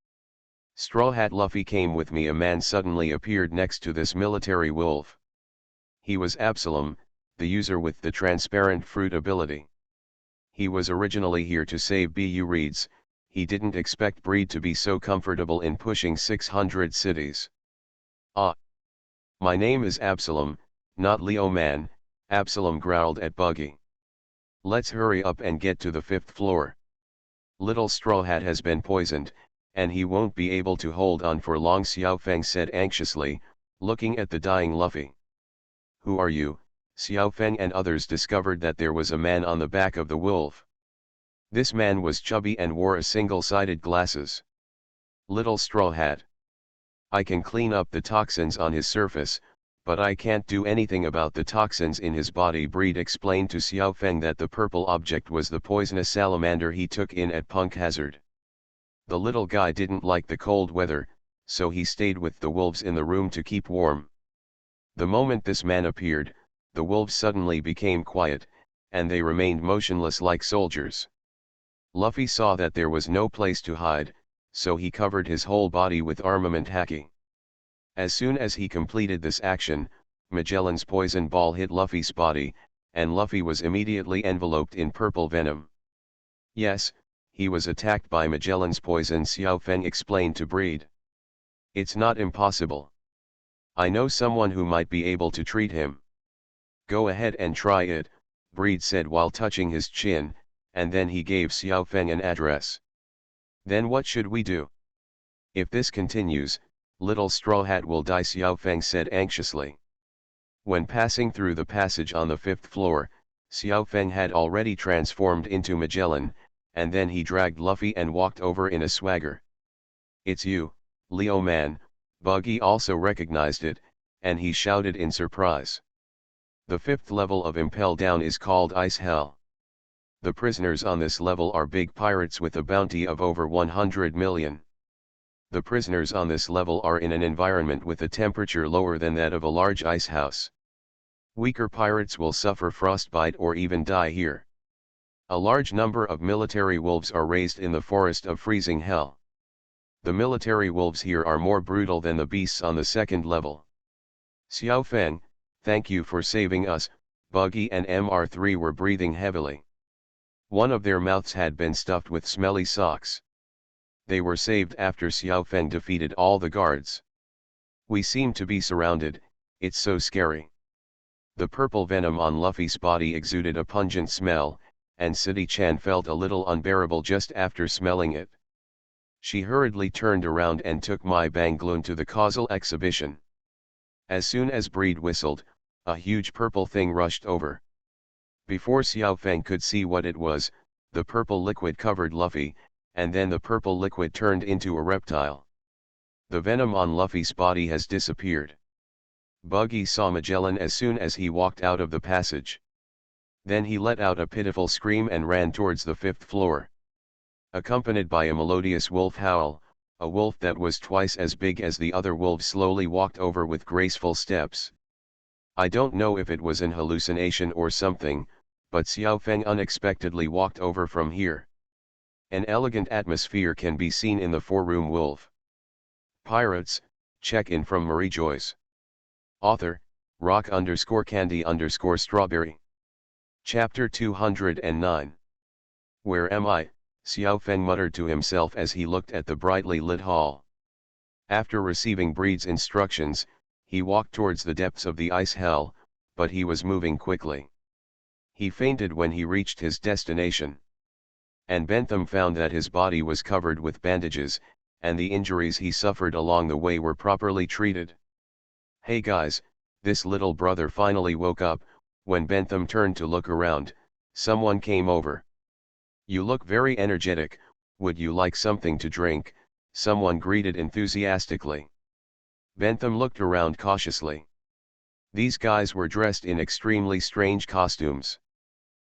Straw Hat Luffy came with me. A man suddenly appeared next to this military wolf. He was Absalom, the user with the transparent fruit ability. He was originally here to save Bu Reeds. He didn't expect Breed to be so comfortable in pushing 600 cities. Ah! My name is Absalom, not Leo man, Absalom growled at Buggy. Let's hurry up and get to the 5th floor. Little Straw Hat has been poisoned, and he won't be able to hold on for long, Xiao Feng said anxiously, looking at the dying Luffy. Who are you? Xiao Feng and others discovered that there was a man on the back of the wolf. This man was chubby and wore a single-sided glasses. Little Straw Hat. I can clean up the toxins on his surface, but I can't do anything about the toxins in his body. Breed explained to Xiao Feng that the purple object was the poisonous salamander he took in at Punk Hazard. The little guy didn't like the cold weather, so he stayed with the wolves in the room to keep warm. The moment this man appeared, the wolves suddenly became quiet, and they remained motionless like soldiers. Luffy saw that there was no place to hide, so he covered his whole body with armament haki. As soon as he completed this action, Magellan's poison ball hit Luffy's body, and Luffy was immediately enveloped in purple venom. Yes, he was attacked by Magellan's poison, Xiao Feng explained to Breed. It's not impossible. I know someone who might be able to treat him. Go ahead and try it, Breed said while touching his chin, and then he gave Xiao Feng an address. Then what should we do? If this continues, Little Straw Hat will die, Xiao Feng said anxiously. When passing through the passage on the 5th floor, Xiao Feng had already transformed into Magellan, and then he dragged Luffy and walked over in a swagger. It's you, Leo man. Buggy also recognized it, and he shouted in surprise. The 5th level of Impel Down is called Ice Hell. The prisoners on this level are big pirates with a bounty of over 100 million. The prisoners on this level are in an environment with a temperature lower than that of a large ice house. Weaker pirates will suffer frostbite or even die here. A large number of military wolves are raised in the forest of freezing hell. The military wolves here are more brutal than the beasts on the 2nd level. Xiao Feng, thank you for saving us. Buggy and MR3 were breathing heavily. One of their mouths had been stuffed with smelly socks. They were saved after Xiao Feng defeated all the guards. We seem to be surrounded, it's so scary. The purple venom on Luffy's body exuded a pungent smell, and City-chan felt a little unbearable just after smelling it. She hurriedly turned around and took my Bangloon to the causal exhibition. As soon as Breed whistled, a huge purple thing rushed over. Before Xiao Feng could see what it was, the purple liquid covered Luffy, and then the purple liquid turned into a reptile. The venom on Luffy's body has disappeared. Buggy saw Magellan as soon as he walked out of the passage. Then he let out a pitiful scream and ran towards the 5th floor. Accompanied by a melodious wolf howl, a wolf that was twice as big as the other wolves slowly walked over with graceful steps. I don't know if it was an hallucination or something, but Xiao Feng unexpectedly walked over from here. An elegant atmosphere can be seen in the 4-room wolf. Pirates, check-in from Mariejois. Author, rock_candy_strawberry. Chapter 209. Where am I? Xiao Feng muttered to himself as he looked at the brightly lit hall. After receiving Breed's instructions, he walked towards the depths of the ice hell, but he was moving quickly. He fainted when he reached his destination. And Bentham found that his body was covered with bandages, and the injuries he suffered along the way were properly treated. Hey guys, this little brother finally woke up. When Bentham turned to look around, someone came over. You look very energetic, would you like something to drink? Someone greeted enthusiastically. Bentham looked around cautiously. These guys were dressed in extremely strange costumes.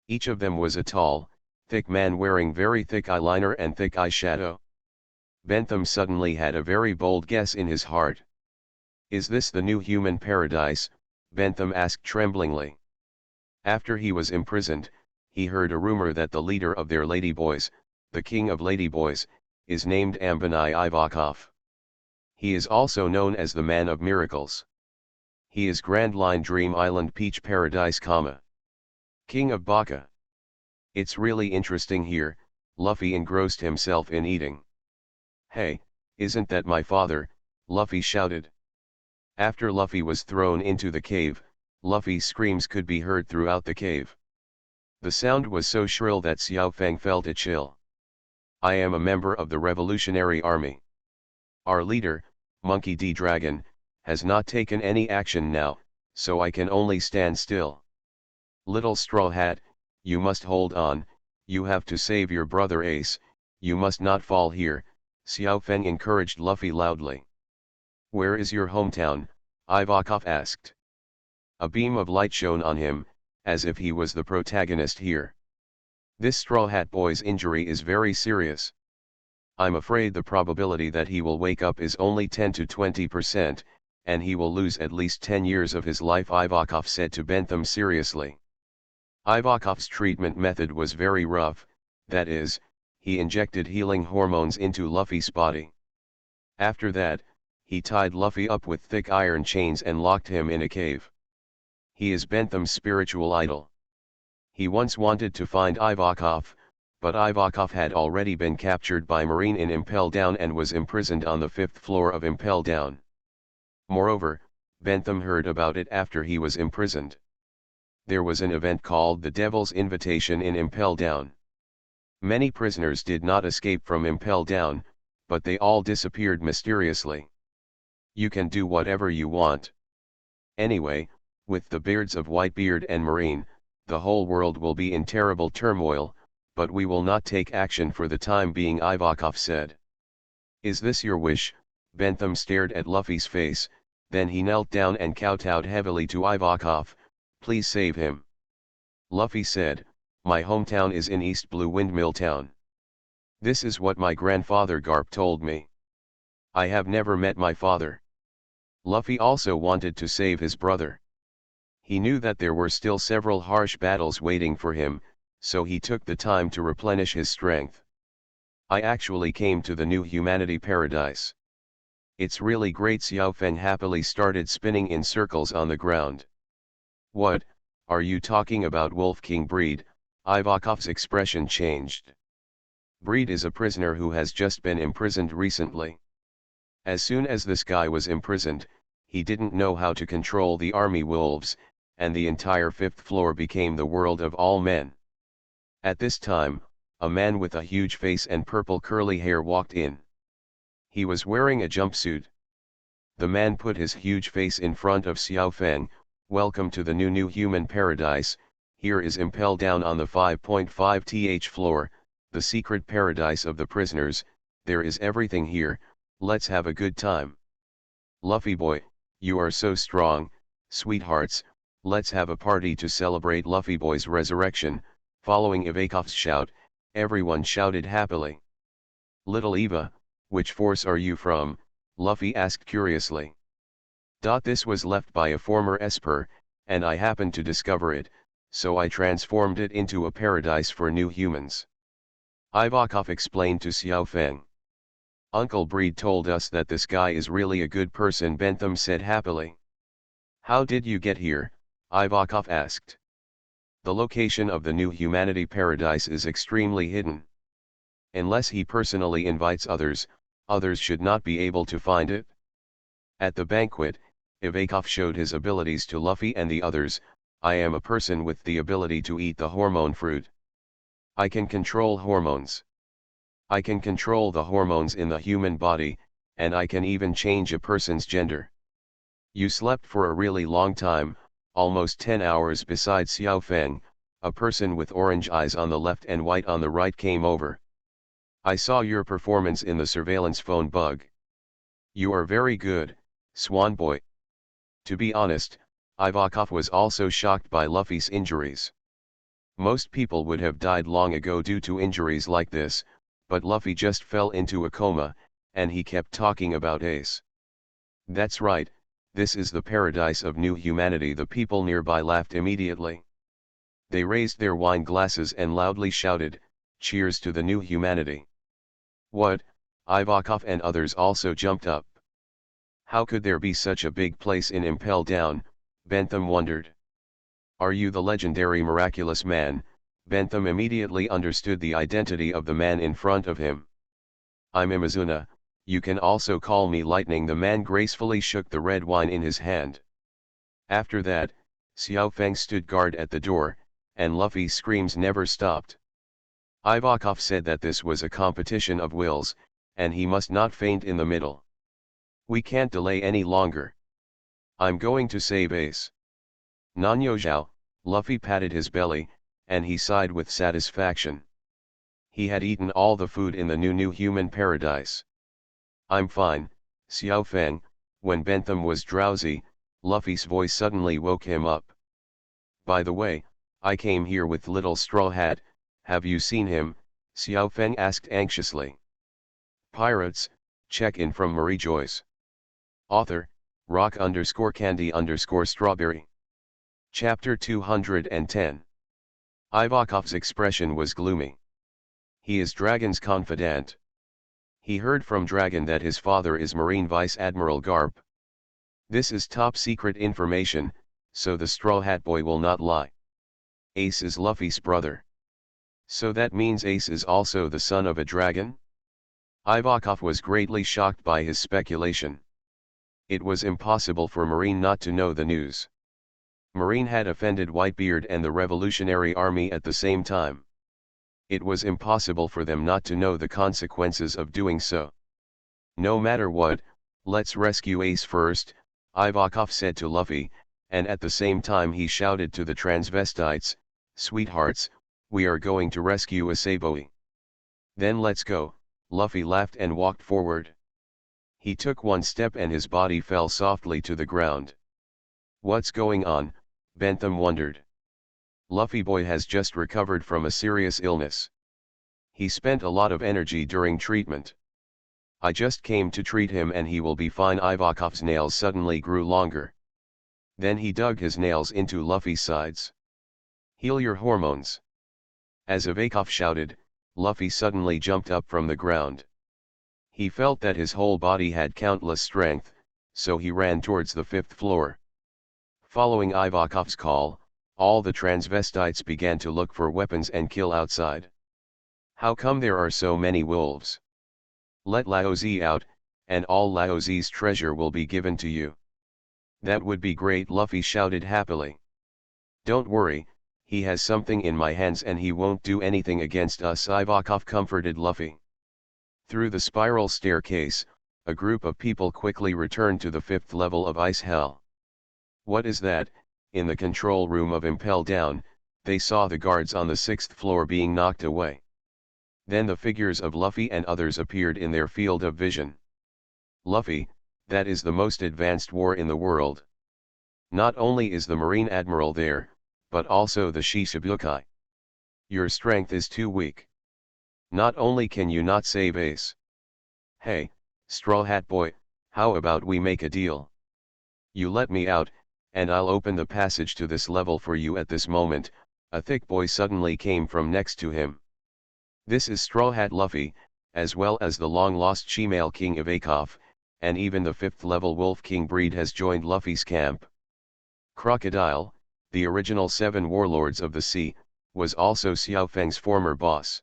Each of them was a tall, thick man wearing very thick eyeliner and thick eyeshadow. Bentham suddenly had a very bold guess in his heart. "Is this the new human paradise?" Bentham asked tremblingly. After he was imprisoned, he heard a rumor that the leader of their ladyboys, the king of ladyboys, is named Ambani Ivakov. He is also known as the man of miracles. He is Grand Line Dream Island Peach Paradise, King of Baka. It's really interesting here. Luffy engrossed himself in eating. "Hey, isn't that my father?" Luffy shouted. After Luffy was thrown into the cave, Luffy's screams could be heard throughout the cave. The sound was so shrill that Xiao Feng felt a chill. "I am a member of the Revolutionary Army. Our leader, Monkey D. Dragon, has not taken any action now, so I can only stand still. Little Straw Hat, you must hold on, you have to save your brother Ace, you must not fall here," Xiao Feng encouraged Luffy loudly. "Where is your hometown?" Ivakov asked. A beam of light shone on him, as if he was the protagonist here. "This Straw Hat boy's injury is very serious. I'm afraid the probability that he will wake up is only 10 to 20%, and he will lose at least 10 years of his life," Ivakov said to Bentham seriously. Ivakov's treatment method was very rough, that is, he injected healing hormones into Luffy's body. After that, he tied Luffy up with thick iron chains and locked him in a cave. He is Bentham's spiritual idol. He once wanted to find Ivakov, but Ivakov had already been captured by Marine in Impel Down and was imprisoned on the 5th floor of Impel Down. Moreover, Bentham heard about it after he was imprisoned. There was an event called the Devil's Invitation in Impel Down. Many prisoners did not escape from Impel Down, but they all disappeared mysteriously. You can do whatever you want. Anyway, with the beards of Whitebeard and Marine, the whole world will be in terrible turmoil, but we will not take action for the time being, Ivakov said. "Is this your wish?" Bentham stared at Luffy's face, then he knelt down and kowtowed heavily to Ivakov. "Please save him." Luffy said, "My hometown is in East Blue Windmill Town. This is what my grandfather Garp told me. I have never met my father." Luffy also wanted to save his brother. He knew that there were still several harsh battles waiting for him, so he took the time to replenish his strength. "I actually came to the new humanity paradise. It's really great." Xiao Feng happily started spinning in circles on the ground. "What, are you talking about Wolf King Breed?" Ivakov's expression changed. "Breed is a prisoner who has just been imprisoned recently. As soon as this guy was imprisoned, he didn't know how to control the army wolves, and the entire 5th floor became the world of all men. At this time, a man with a huge face and purple curly hair walked in. He was wearing a jumpsuit. The man put his huge face in front of Xiao Feng. "Welcome to the new human paradise. Here is Impel Down on the 5.5th floor, the secret paradise of the prisoners. There is everything here, let's have a good time. Luffy boy, you are so strong, sweethearts, let's have a party to celebrate Luffy boy's resurrection." Following Ivakov's shout, everyone shouted happily. "Little Eva, which force are you from?" Luffy asked curiously. "This was left by a former Esper, and I happened to discover it, so I transformed it into a paradise for new humans." Ivakov explained to Xiao Feng. "Uncle Breed told us that this guy is really a good person," Bentham said happily. "How did you get here?" Ivakov asked. "The location of the new humanity paradise is extremely hidden. Unless he personally invites others, others should not be able to find it." At the banquet, Ivakov showed his abilities to Luffy and the others. "I am a person with the ability to eat the hormone fruit. I can control hormones. I can control the hormones in the human body, and I can even change a person's gender." "You slept for a really long time, almost 10 hours." Beside Xiao Feng, a person with orange eyes on the left and white on the right came over. "I saw your performance in the surveillance phone bug. You are very good, Swan Boy." To be honest, Ivakov was also shocked by Luffy's injuries. Most people would have died long ago due to injuries like this, but Luffy just fell into a coma, and he kept talking about Ace. That's right, this is the paradise of new humanity. The people nearby laughed immediately. They raised their wine glasses and loudly shouted, "Cheers to the new humanity." What? Ivakov and others also jumped up. How could there be such a big place in Impel Down? Bentham wondered. Are you the legendary miraculous man? Bentham immediately understood the identity of the man in front of him. I'm Imazuna, you can also call me Lightning. The man gracefully shook the red wine in his hand. After that, Xiao Feng stood guard at the door, and Luffy's screams never stopped. Ivakov said that this was a competition of wills, and he must not faint in the middle. We can't delay any longer. I'm going to save Ace. Nanyozhao, Luffy patted his belly, and he sighed with satisfaction. He had eaten all the food in the new human paradise. I'm fine, Xiao Feng. When Bentham was drowsy, Luffy's voice suddenly woke him up. By the way, I came here with Little Straw Hat. Have you seen him? Xiao Feng asked anxiously. Pirates, check-in from Mariejois. Author, rock_candy_strawberry. Chapter 210. Ivakov's expression was gloomy. He is Dragon's confidant. He heard from Dragon that his father is Marine Vice Admiral Garp. This is top secret information, so the Straw Hat Boy will not lie. Ace is Luffy's brother. So that means Ace is also the son of a dragon? Ivakov was greatly shocked by his speculation. It was impossible for Marine not to know the news. Marine had offended Whitebeard and the Revolutionary Army at the same time. It was impossible for them not to know the consequences of doing so. No matter what, let's rescue Ace first, Ivakov said to Luffy, and at the same time he shouted to the transvestites, "Sweethearts, we are going to rescue Asaboi." Then let's go, Luffy laughed and walked forward. He took one step and his body fell softly to the ground. What's going on? Bentham wondered. Luffy boy has just recovered from a serious illness. He spent a lot of energy during treatment. I just came to treat him and he will be fine. Ivakov's nails suddenly grew longer. Then he dug his nails into Luffy's sides. Heal your hormones. As Ivakov shouted, Luffy suddenly jumped up from the ground. He felt that his whole body had countless strength, so he ran towards the 5th floor. Following Ivakov's call, all the transvestites began to look for weapons and kill outside. How come there are so many wolves? Let Laozi out, and all Laozi's treasure will be given to you. That would be great, Luffy shouted happily. Don't worry, he has something in my hands and he won't do anything against us, Ivakov comforted Luffy. Through the spiral staircase, a group of people quickly returned to the 5th level of Ice Hell. What is that? In the control room of Impel Down, they saw the guards on the 6th floor being knocked away. Then the figures of Luffy and others appeared in their field of vision. Luffy, that is the most advanced war in the world. Not only is the Marine Admiral there, but also the Shishibukai. Your strength is too weak. Not only can you not save Ace. Hey, Straw Hat Boy, how about we make a deal? You let me out, and I'll open the passage to this level for you. At this moment, a thick boy suddenly came from next to him. This is Straw Hat Luffy, as well as the long-lost Shemale King Ivakov, and even the 5th level Wolf King breed has joined Luffy's camp. Crocodile, the original 7 warlords of the sea, was also Xiao Feng's former boss.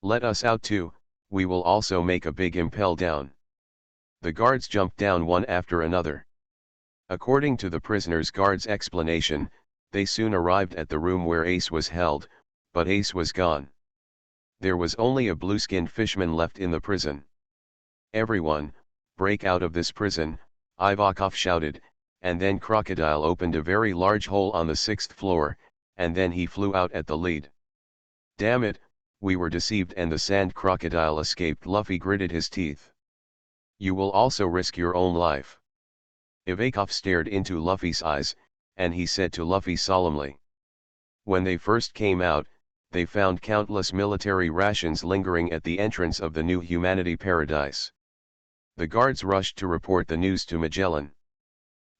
Let us out too, we will also make a big Impel Down. The guards jumped down one after another. According to the prisoner's guard's explanation, they soon arrived at the room where Ace was held, but Ace was gone. There was only a blue-skinned fishman left in the prison. Everyone, break out of this prison, Ivakov shouted, and then Crocodile opened a very large hole on the 6th floor, and then he flew out at the lead. Damn it, we were deceived and the sand crocodile escaped. Luffy gritted his teeth. You will also risk your own life. Ivakov stared into Luffy's eyes, and he said to Luffy solemnly. When they first came out, they found countless military rations lingering at the entrance of the new humanity paradise. The guards rushed to report the news to Magellan.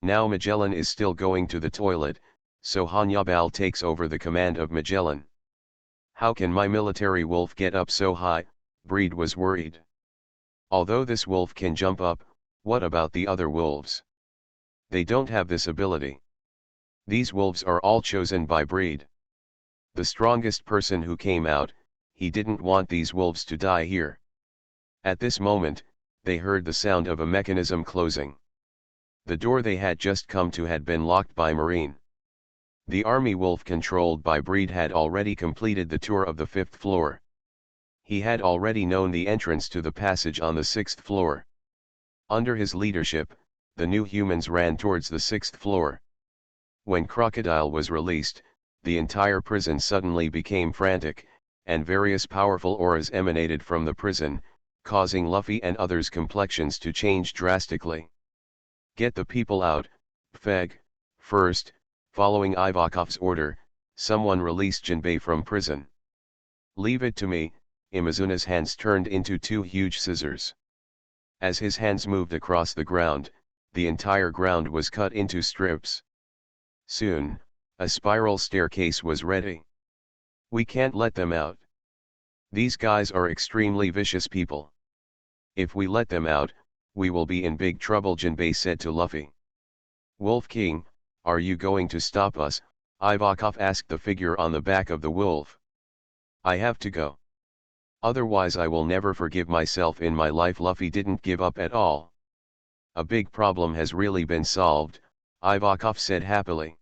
Now Magellan is still going to the toilet, so Hannibal takes over the command of Magellan. How can my military wolf get up so high? Breed was worried. Although this wolf can jump up, what about the other wolves? They don't have this ability. These wolves are all chosen by Breed. The strongest person who came out, he didn't want these wolves to die here. At this moment, they heard the sound of a mechanism closing. The door they had just come to had been locked by Marine. The army wolf controlled by Breed had already completed the tour of the 5th floor. He had already known the entrance to the passage on the 6th floor. Under his leadership, the new humans ran towards the 6th floor. When Crocodile was released, the entire prison suddenly became frantic, and various powerful auras emanated from the prison, causing Luffy and others' complexions to change drastically. Get the people out, Feg. First, following Ivakov's order, someone released Jinbei from prison. Leave it to me. Imazuna's hands turned into two huge scissors. As his hands moved across the ground, the entire ground was cut into strips. Soon, a spiral staircase was ready. We can't let them out. These guys are extremely vicious people. If we let them out, we will be in big trouble, Jinbei said to Luffy. Wolf King, are you going to stop us? Ivakov asked the figure on the back of the wolf. I have to go. Otherwise I will never forgive myself in my life. Luffy didn't give up at all. A big problem has really been solved, Ivakov said happily.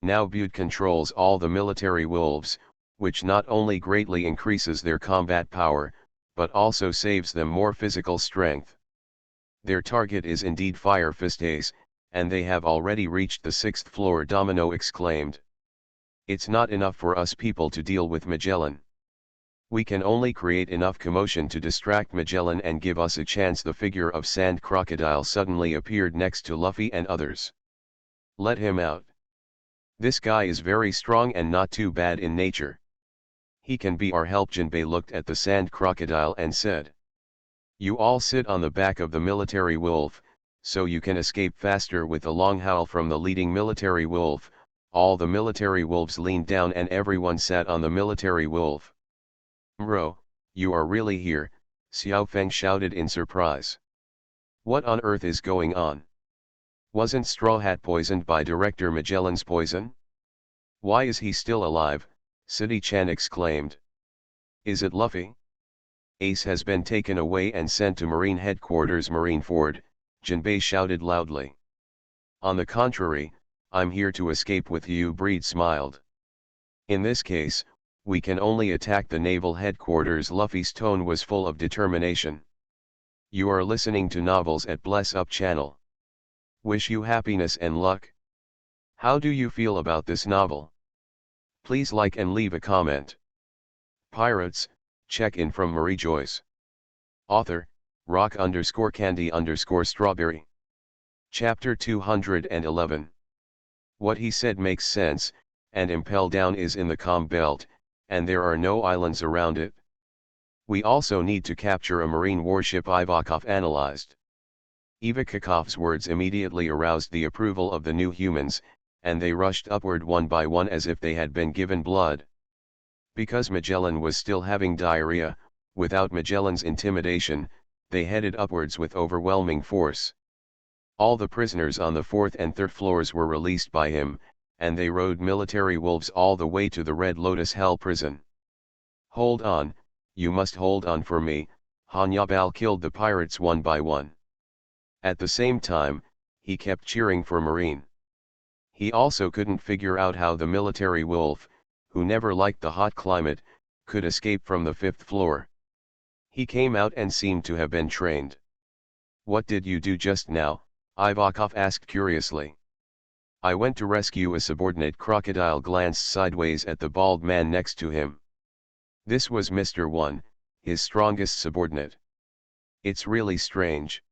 Now Bude controls all the military wolves, which not only greatly increases their combat power, but also saves them more physical strength. Their target is indeed Fire Fist Ace, and they have already reached the 6th floor, Domino exclaimed. It's not enough for us people to deal with Magellan. We can only create enough commotion to distract Magellan and give us a chance. The figure of Sand Crocodile suddenly appeared next to Luffy and others. Let him out. This guy is very strong and not too bad in nature. He can be our help. Jinbei looked at the Sand Crocodile and said. You all sit on the back of the military wolf, so you can escape faster. With a long howl from the leading military wolf, all the military wolves leaned down and everyone sat on the military wolf. Bro, you are really here, Xiao Feng shouted in surprise. What on earth is going on? Wasn't Straw Hat poisoned by Director Magellan's poison? Why is he still alive? City Chan exclaimed. Is it Luffy? Ace has been taken away and sent to Marine headquarters. Marineford, Jinbei shouted loudly. On the contrary, I'm here to escape with you. Breed smiled. In this case, we can only attack the naval headquarters. Luffy's tone was full of determination. You are listening to Novels at Bless Up channel. Wish you happiness and luck. How do you feel about this novel? Please like and leave a comment. Pirates, check-in from Mariejois. Author, rock_candy_strawberry. Chapter 211. What he said makes sense, and Impel Down is in the calm belt, and there are no islands around it. We also need to capture a marine warship, Ivakov analyzed. Ivakov's words immediately aroused the approval of the new humans, and they rushed upward one by one as if they had been given blood. Because Magellan was still having diarrhea, without Magellan's intimidation, they headed upwards with overwhelming force. All the prisoners on the 4th and 3rd floors were released by him, and they rode military wolves all the way to the Red Lotus Hell prison. Hold on, you must hold on for me. Hannibal killed the pirates one by one. At the same time, he kept cheering for Marine. He also couldn't figure out how the military wolf, who never liked the hot climate, could escape from the 5th floor. He came out and seemed to have been trained. What did you do just now? Ivakov asked curiously. I went to rescue a subordinate. Crocodile glanced sideways at the bald man next to him. This was Mr. 1, his strongest subordinate. It's really strange.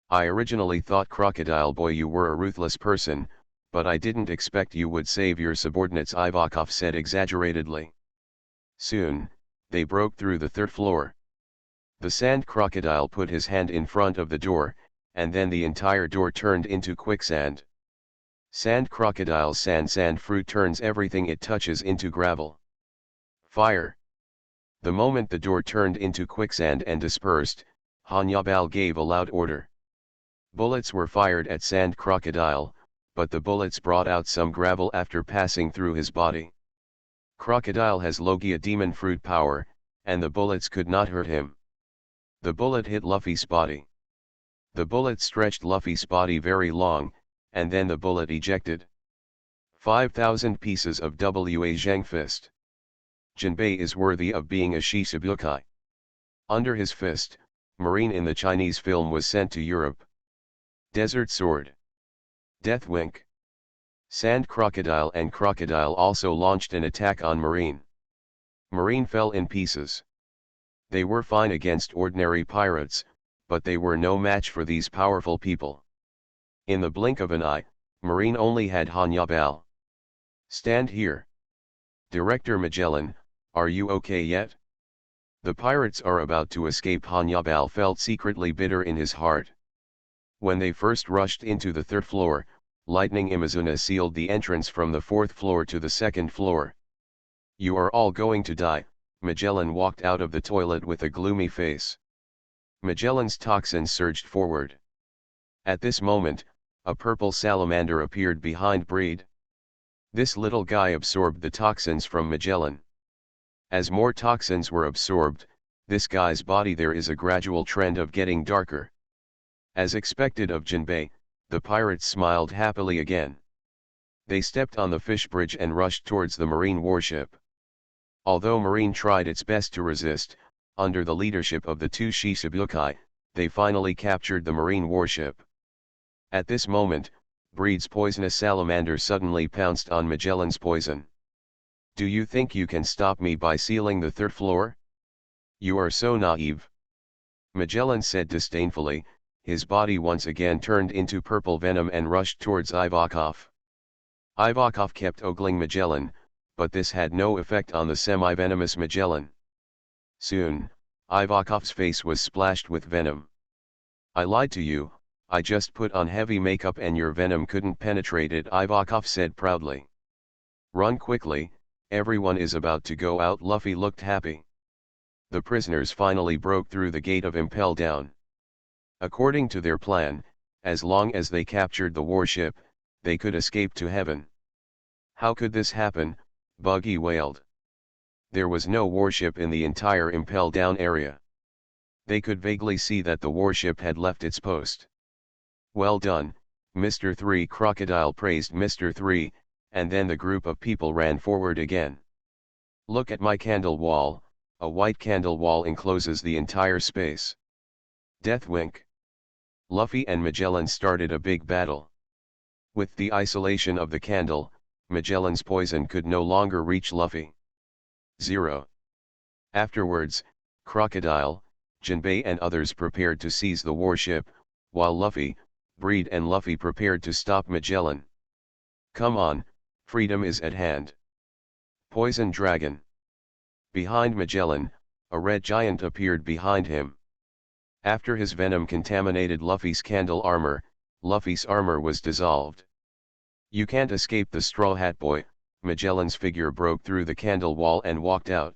I originally thought, Crocodile Boy, you were a ruthless person, but I didn't expect you would save your subordinates, Ivakov said exaggeratedly. Soon, they broke through the 3rd floor. The sand crocodile put his hand in front of the door, and then the entire door turned into quicksand. Sand crocodile's sand fruit turns everything it touches into gravel. Fire! The moment the door turned into quicksand and dispersed, Hannibal gave a loud order. Bullets were fired at sand crocodile, but the bullets brought out some gravel after passing through his body. Crocodile has Logia demon fruit power, and the bullets could not hurt him. The bullet hit Luffy's body. The bullet stretched Luffy's body very long, and then the bullet ejected. 5,000 pieces of Wa Zhang fist. Jinbei is worthy of being a Shichibukai. Under his fist, Marine in the Chinese film was sent to Europe. Desert Sword. Death Wink. Sand Crocodile and Crocodile also launched an attack on Marine. Marine fell in pieces. They were fine against ordinary pirates, but they were no match for these powerful people. In the blink of an eye, Marine only had Hannibal. Stand here. Director Magellan, are you okay yet? The pirates are about to escape. Hannibal felt secretly bitter in his heart. When they first rushed into the third floor, Lightning Imazuna sealed the entrance from the fourth floor to the second floor. You are all going to die. Magellan walked out of the toilet with a gloomy face. Magellan's toxins surged forward. At this moment, a purple salamander appeared behind Breed. This little guy absorbed the toxins from Magellan. As more toxins were absorbed, this guy's body there is a gradual trend of getting darker. As expected of Jinbei, the pirates smiled happily again. They stepped on the fish bridge and rushed towards the Marine warship. Although Marine tried its best to resist, under the leadership of the two Shichibukai, they finally captured the Marine warship. At this moment, Breed's poisonous salamander suddenly pounced on Magellan's poison. Do you think you can stop me by sealing the third floor? You are so naive. Magellan said disdainfully. His body once again turned into purple venom and rushed towards Ivakov. Ivakov kept ogling Magellan, but this had no effect on the semi-venomous Magellan. Soon, Ivakov's face was splashed with venom. I lied to you, I just put on heavy makeup and your venom couldn't penetrate it, Ivakov said proudly. Run quickly, everyone is about to go out. Luffy looked happy. The prisoners finally broke through the gate of Impel Down. According to their plan, as long as they captured the warship, they could escape to heaven. How could this happen? Buggy wailed. There was no warship in the entire Impel Down area. They could vaguely see that the warship had left its post. Well done, Mr. 3. Crocodile praised Mr. 3, and then the group of people ran forward again. Look at my candle wall, a white candle wall encloses the entire space. Death Wink. Luffy and Magellan started a big battle. With the isolation of the candle, Magellan's poison could no longer reach Luffy. 0. Afterwards, Crocodile, Jinbei and others prepared to seize the warship, while Luffy, Breed and Luffy prepared to stop Magellan. Come on, freedom is at hand. Poison Dragon. Behind Magellan, a red giant appeared behind him. After his venom contaminated Luffy's candle armor, Luffy's armor was dissolved. You can't escape the Straw Hat Boy. Magellan's figure broke through the candle wall and walked out.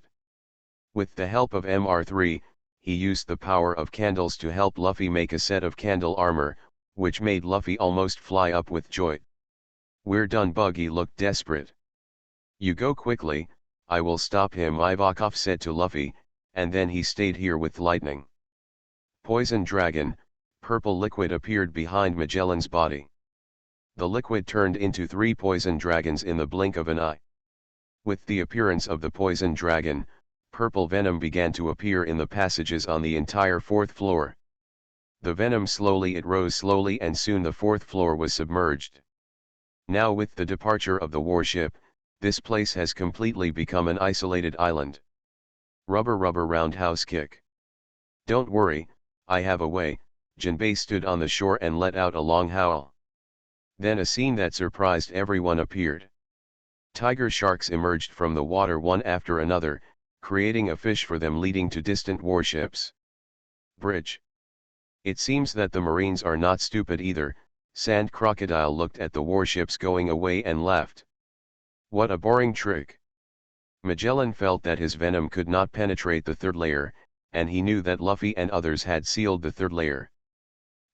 With the help of MR3, he used the power of candles to help Luffy make a set of candle armor, which made Luffy almost fly up with joy. We're done. Buggy looked desperate. You go quickly, I will stop him, Ivakov said to Luffy, and then he stayed here with Lightning. Poison Dragon, purple liquid appeared behind Magellan's body. The liquid turned into 3 poison dragons in the blink of an eye. With the appearance of the poison dragon, purple venom began to appear in the passages on the entire 4th floor. The venom it rose slowly and soon the 4th floor was submerged. Now with the departure of the warship, this place has completely become an isolated island. Rubber roundhouse kick. Don't worry, I have a way. Jinbei stood on the shore and let out a long howl. Then a scene that surprised everyone appeared. Tiger sharks emerged from the water one after another, creating a fish for them leading to distant warships. Bridge. It seems that the Marines are not stupid either. Sand Crocodile looked at the warships going away and laughed. What a boring trick. Magellan felt that his venom could not penetrate the third layer, and he knew that Luffy and others had sealed the third layer.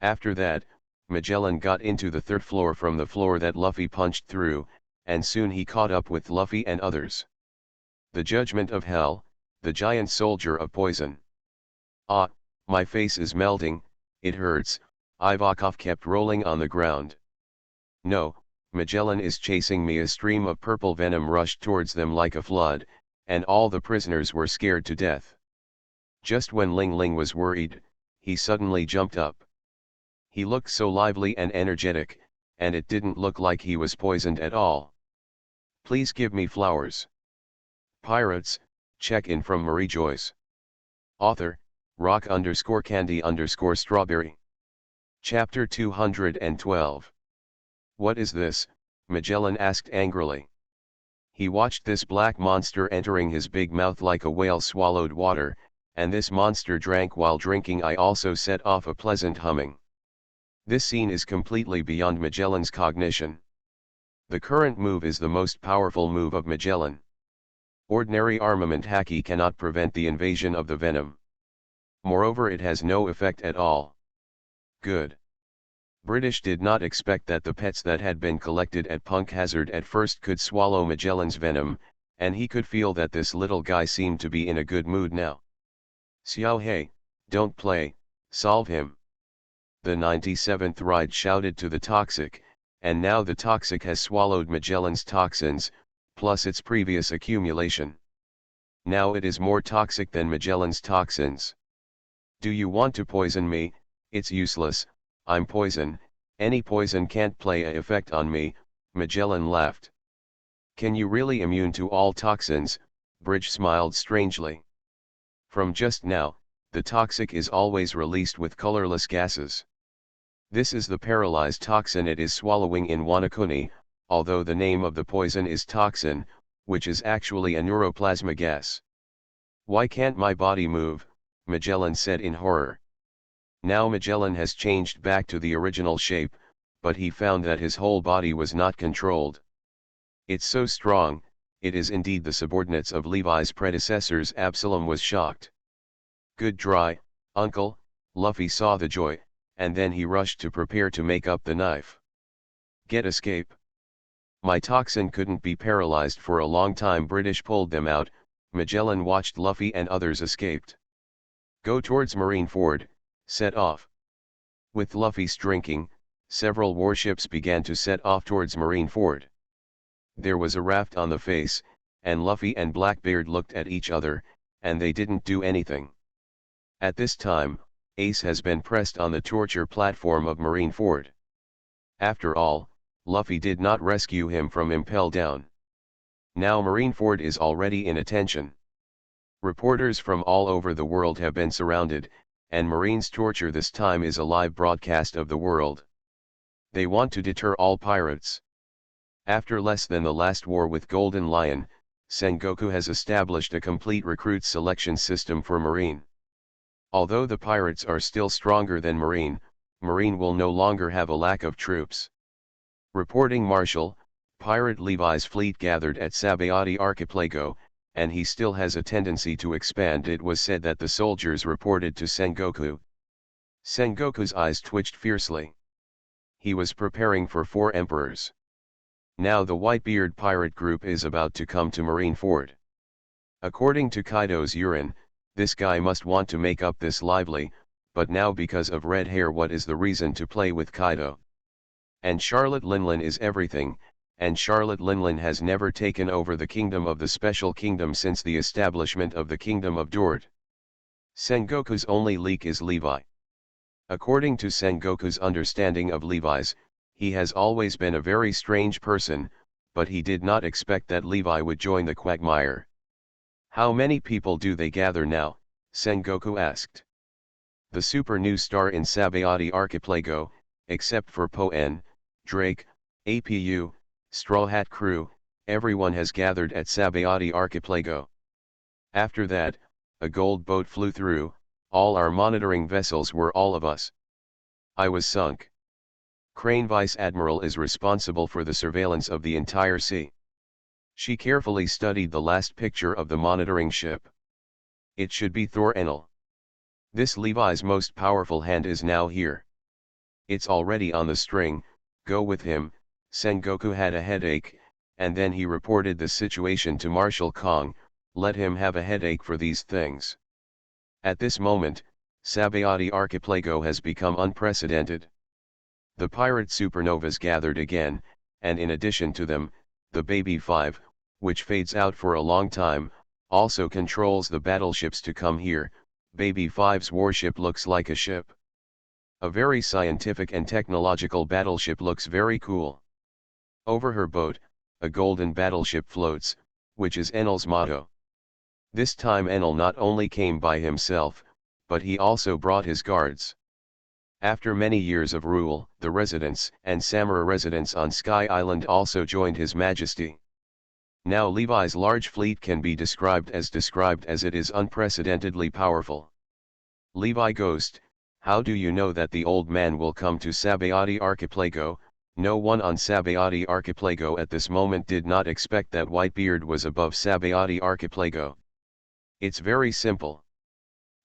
After that, Magellan got into the third floor from the floor that Luffy punched through, and soon he caught up with Luffy and others. The Judgment of Hell, the giant soldier of poison. Ah, my face is melting, it hurts. Ivakov kept rolling on the ground. No, Magellan is chasing me. A stream of purple venom rushed towards them like a flood, and all the prisoners were scared to death. Just when Ling Ling was worried, he suddenly jumped up. He looked so lively and energetic, and it didn't look like he was poisoned at all. Please give me flowers. Pirates, check-in from Mariejois. Author, rock_candy_strawberry. Chapter 212. What is this? Magellan asked angrily. He watched this black monster entering his big mouth like a whale swallowed water, and this monster drank. While drinking, I also set off a pleasant humming. This scene is completely beyond Magellan's cognition. The current move is the most powerful move of Magellan. Ordinary armament haki cannot prevent the invasion of the venom. Moreover, it has no effect at all. Good. British did not expect that the pets that had been collected at Punk Hazard at first could swallow Magellan's venom, and he could feel that this little guy seemed to be in a good mood now. Xiao Hei, don't play, solve him. The 97th ride shouted to the Toxic, and now the Toxic has swallowed Magellan's toxins, plus its previous accumulation. Now it is more toxic than Magellan's toxins. Do you want to poison me? It's useless, I'm poison, any poison can't play a effect on me, Magellan laughed. Can you really immune to all toxins? Bridge smiled strangely. From just now, the Toxic is always released with colorless gases. This is the paralyzed toxin it is swallowing in Wanakuni, although the name of the poison is toxin, which is actually a neuroplasma gas. Why can't my body move? Magellan said in horror. Now Magellan has changed back to the original shape, but he found that his whole body was not controlled. It's so strong, it is indeed the subordinates of Levi's predecessors. Absalom was shocked. Good dry, uncle, Luffy saw the joy, and then he rushed to prepare to make up the knife. Get escape. My toxin couldn't be paralyzed for a long time. British pulled them out. Magellan watched Luffy and others escaped. Go towards Marineford, set off. With Luffy's drinking, several warships began to set off towards Marineford. There was a raft on the face, and Luffy and Blackbeard looked at each other, and they didn't do anything. At this time, Ace has been pressed on the torture platform of Marineford. After all, Luffy did not rescue him from impel down. Now Marineford is already in attention. Reporters from all over the world have been surrounded, and Marines' torture this time is a live broadcast of the world. They want to deter all pirates. After less than the last war with Golden Lion, Sengoku has established a complete recruit selection system for Marine. Although the pirates are still stronger than Marine, Marine will no longer have a lack of troops. Reporting Marshal, Pirate Levi's fleet gathered at Sabayati Archipelago, and he still has a tendency to expand. It was said that the soldiers reported to Sengoku. Sengoku's eyes twitched fiercely. He was preparing for 4 emperors. Now the Whitebeard pirate group is about to come to Marineford. According to Kaido's urine, this guy must want to make up this lively, but now because of red hair, what is the reason to play with Kaido? And Charlotte Linlin is everything, and Charlotte Linlin has never taken over the kingdom of the Special Kingdom since the establishment of the Kingdom of Dort. Sengoku's only leak is Levi. According to Sengoku's understanding of Levi's, he has always been a very strange person, but he did not expect that Levi would join the quagmire. How many people do they gather now? Sengoku asked. The super new star in Sabayati Archipelago, except for Poen, Drake, APU, Straw Hat Crew, everyone has gathered at Sabayati Archipelago. After that, a gold boat flew through, All our monitoring vessels were all of us. I was sunk. Crane Vice Admiral is responsible for the surveillance of the entire sea. She carefully studied the last picture of the monitoring ship. It should be Thor Enel. This Levi's most powerful hand is now here. It's already on the string, go with him. Sengoku had a headache, and then he reported the situation to Marshal Kong, let him have a headache for these things. At this moment, Sabayati Archipelago has become unprecedented. The pirate supernovas gathered again, and in addition to them, the Baby 5, which fades out for a long time, also controls the battleships to come here. Baby 5's warship looks like a ship. A very scientific and technological battleship, looks very cool. Over her boat, a golden battleship floats, which is Enel's motto. This time Enel not only came by himself, but he also brought his guards. After many years of rule, the residents and Samara residents on Sky Island also joined His Majesty. Now Levi's large fleet can be described as it is unprecedentedly powerful. Levi Ghost, how do you know that the old man will come to Sabayati Archipelago? No one on Sabayati Archipelago at this moment did not expect that Whitebeard was above Sabayati Archipelago. It's very simple.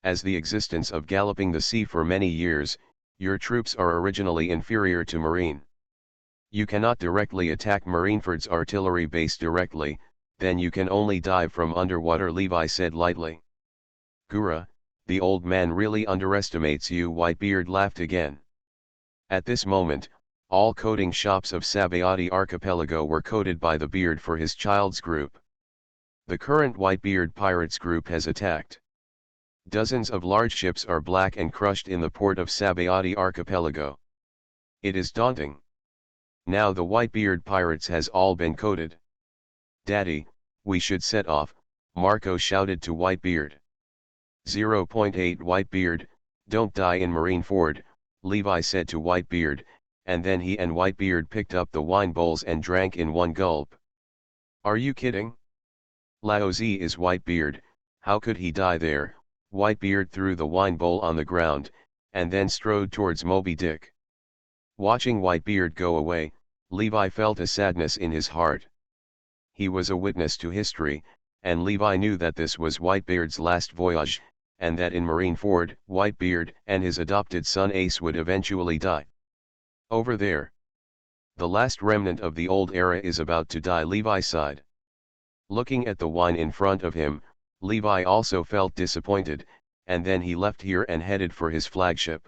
As the existence of galloping the sea for many years, your troops are originally inferior to Marine. You cannot directly attack Marineford's artillery base directly, then you can only dive from underwater, Levi said lightly. Gura, the old man really underestimates you, Whitebeard laughed again. At this moment, all coating shops of Sabayati Archipelago were coated by the beard for his child's group. The current Whitebeard pirates group has attacked. Dozens of large ships are black and crushed in the port of Sabayati Archipelago. It is daunting. Now the Whitebeard pirates has all been coated. Daddy, we should set off, Marco shouted to Whitebeard. 0.8 Whitebeard, don't die in Marineford, Levi said to Whitebeard, and then he and Whitebeard picked up the wine bowls and drank in one gulp. Are you kidding? Laozi is Whitebeard, how could he die there? Whitebeard threw the wine bowl on the ground, and then strode towards Moby Dick. Watching Whitebeard go away, Levi felt a sadness in his heart. He was a witness to history, and Levi knew that this was Whitebeard's last voyage, and that in Marineford, Whitebeard and his adopted son Ace would eventually die. Over there. The last remnant of the old era is about to die, Levi sighed. Looking at the wine in front of him, Levi also felt disappointed, and then he left here and headed for his flagship.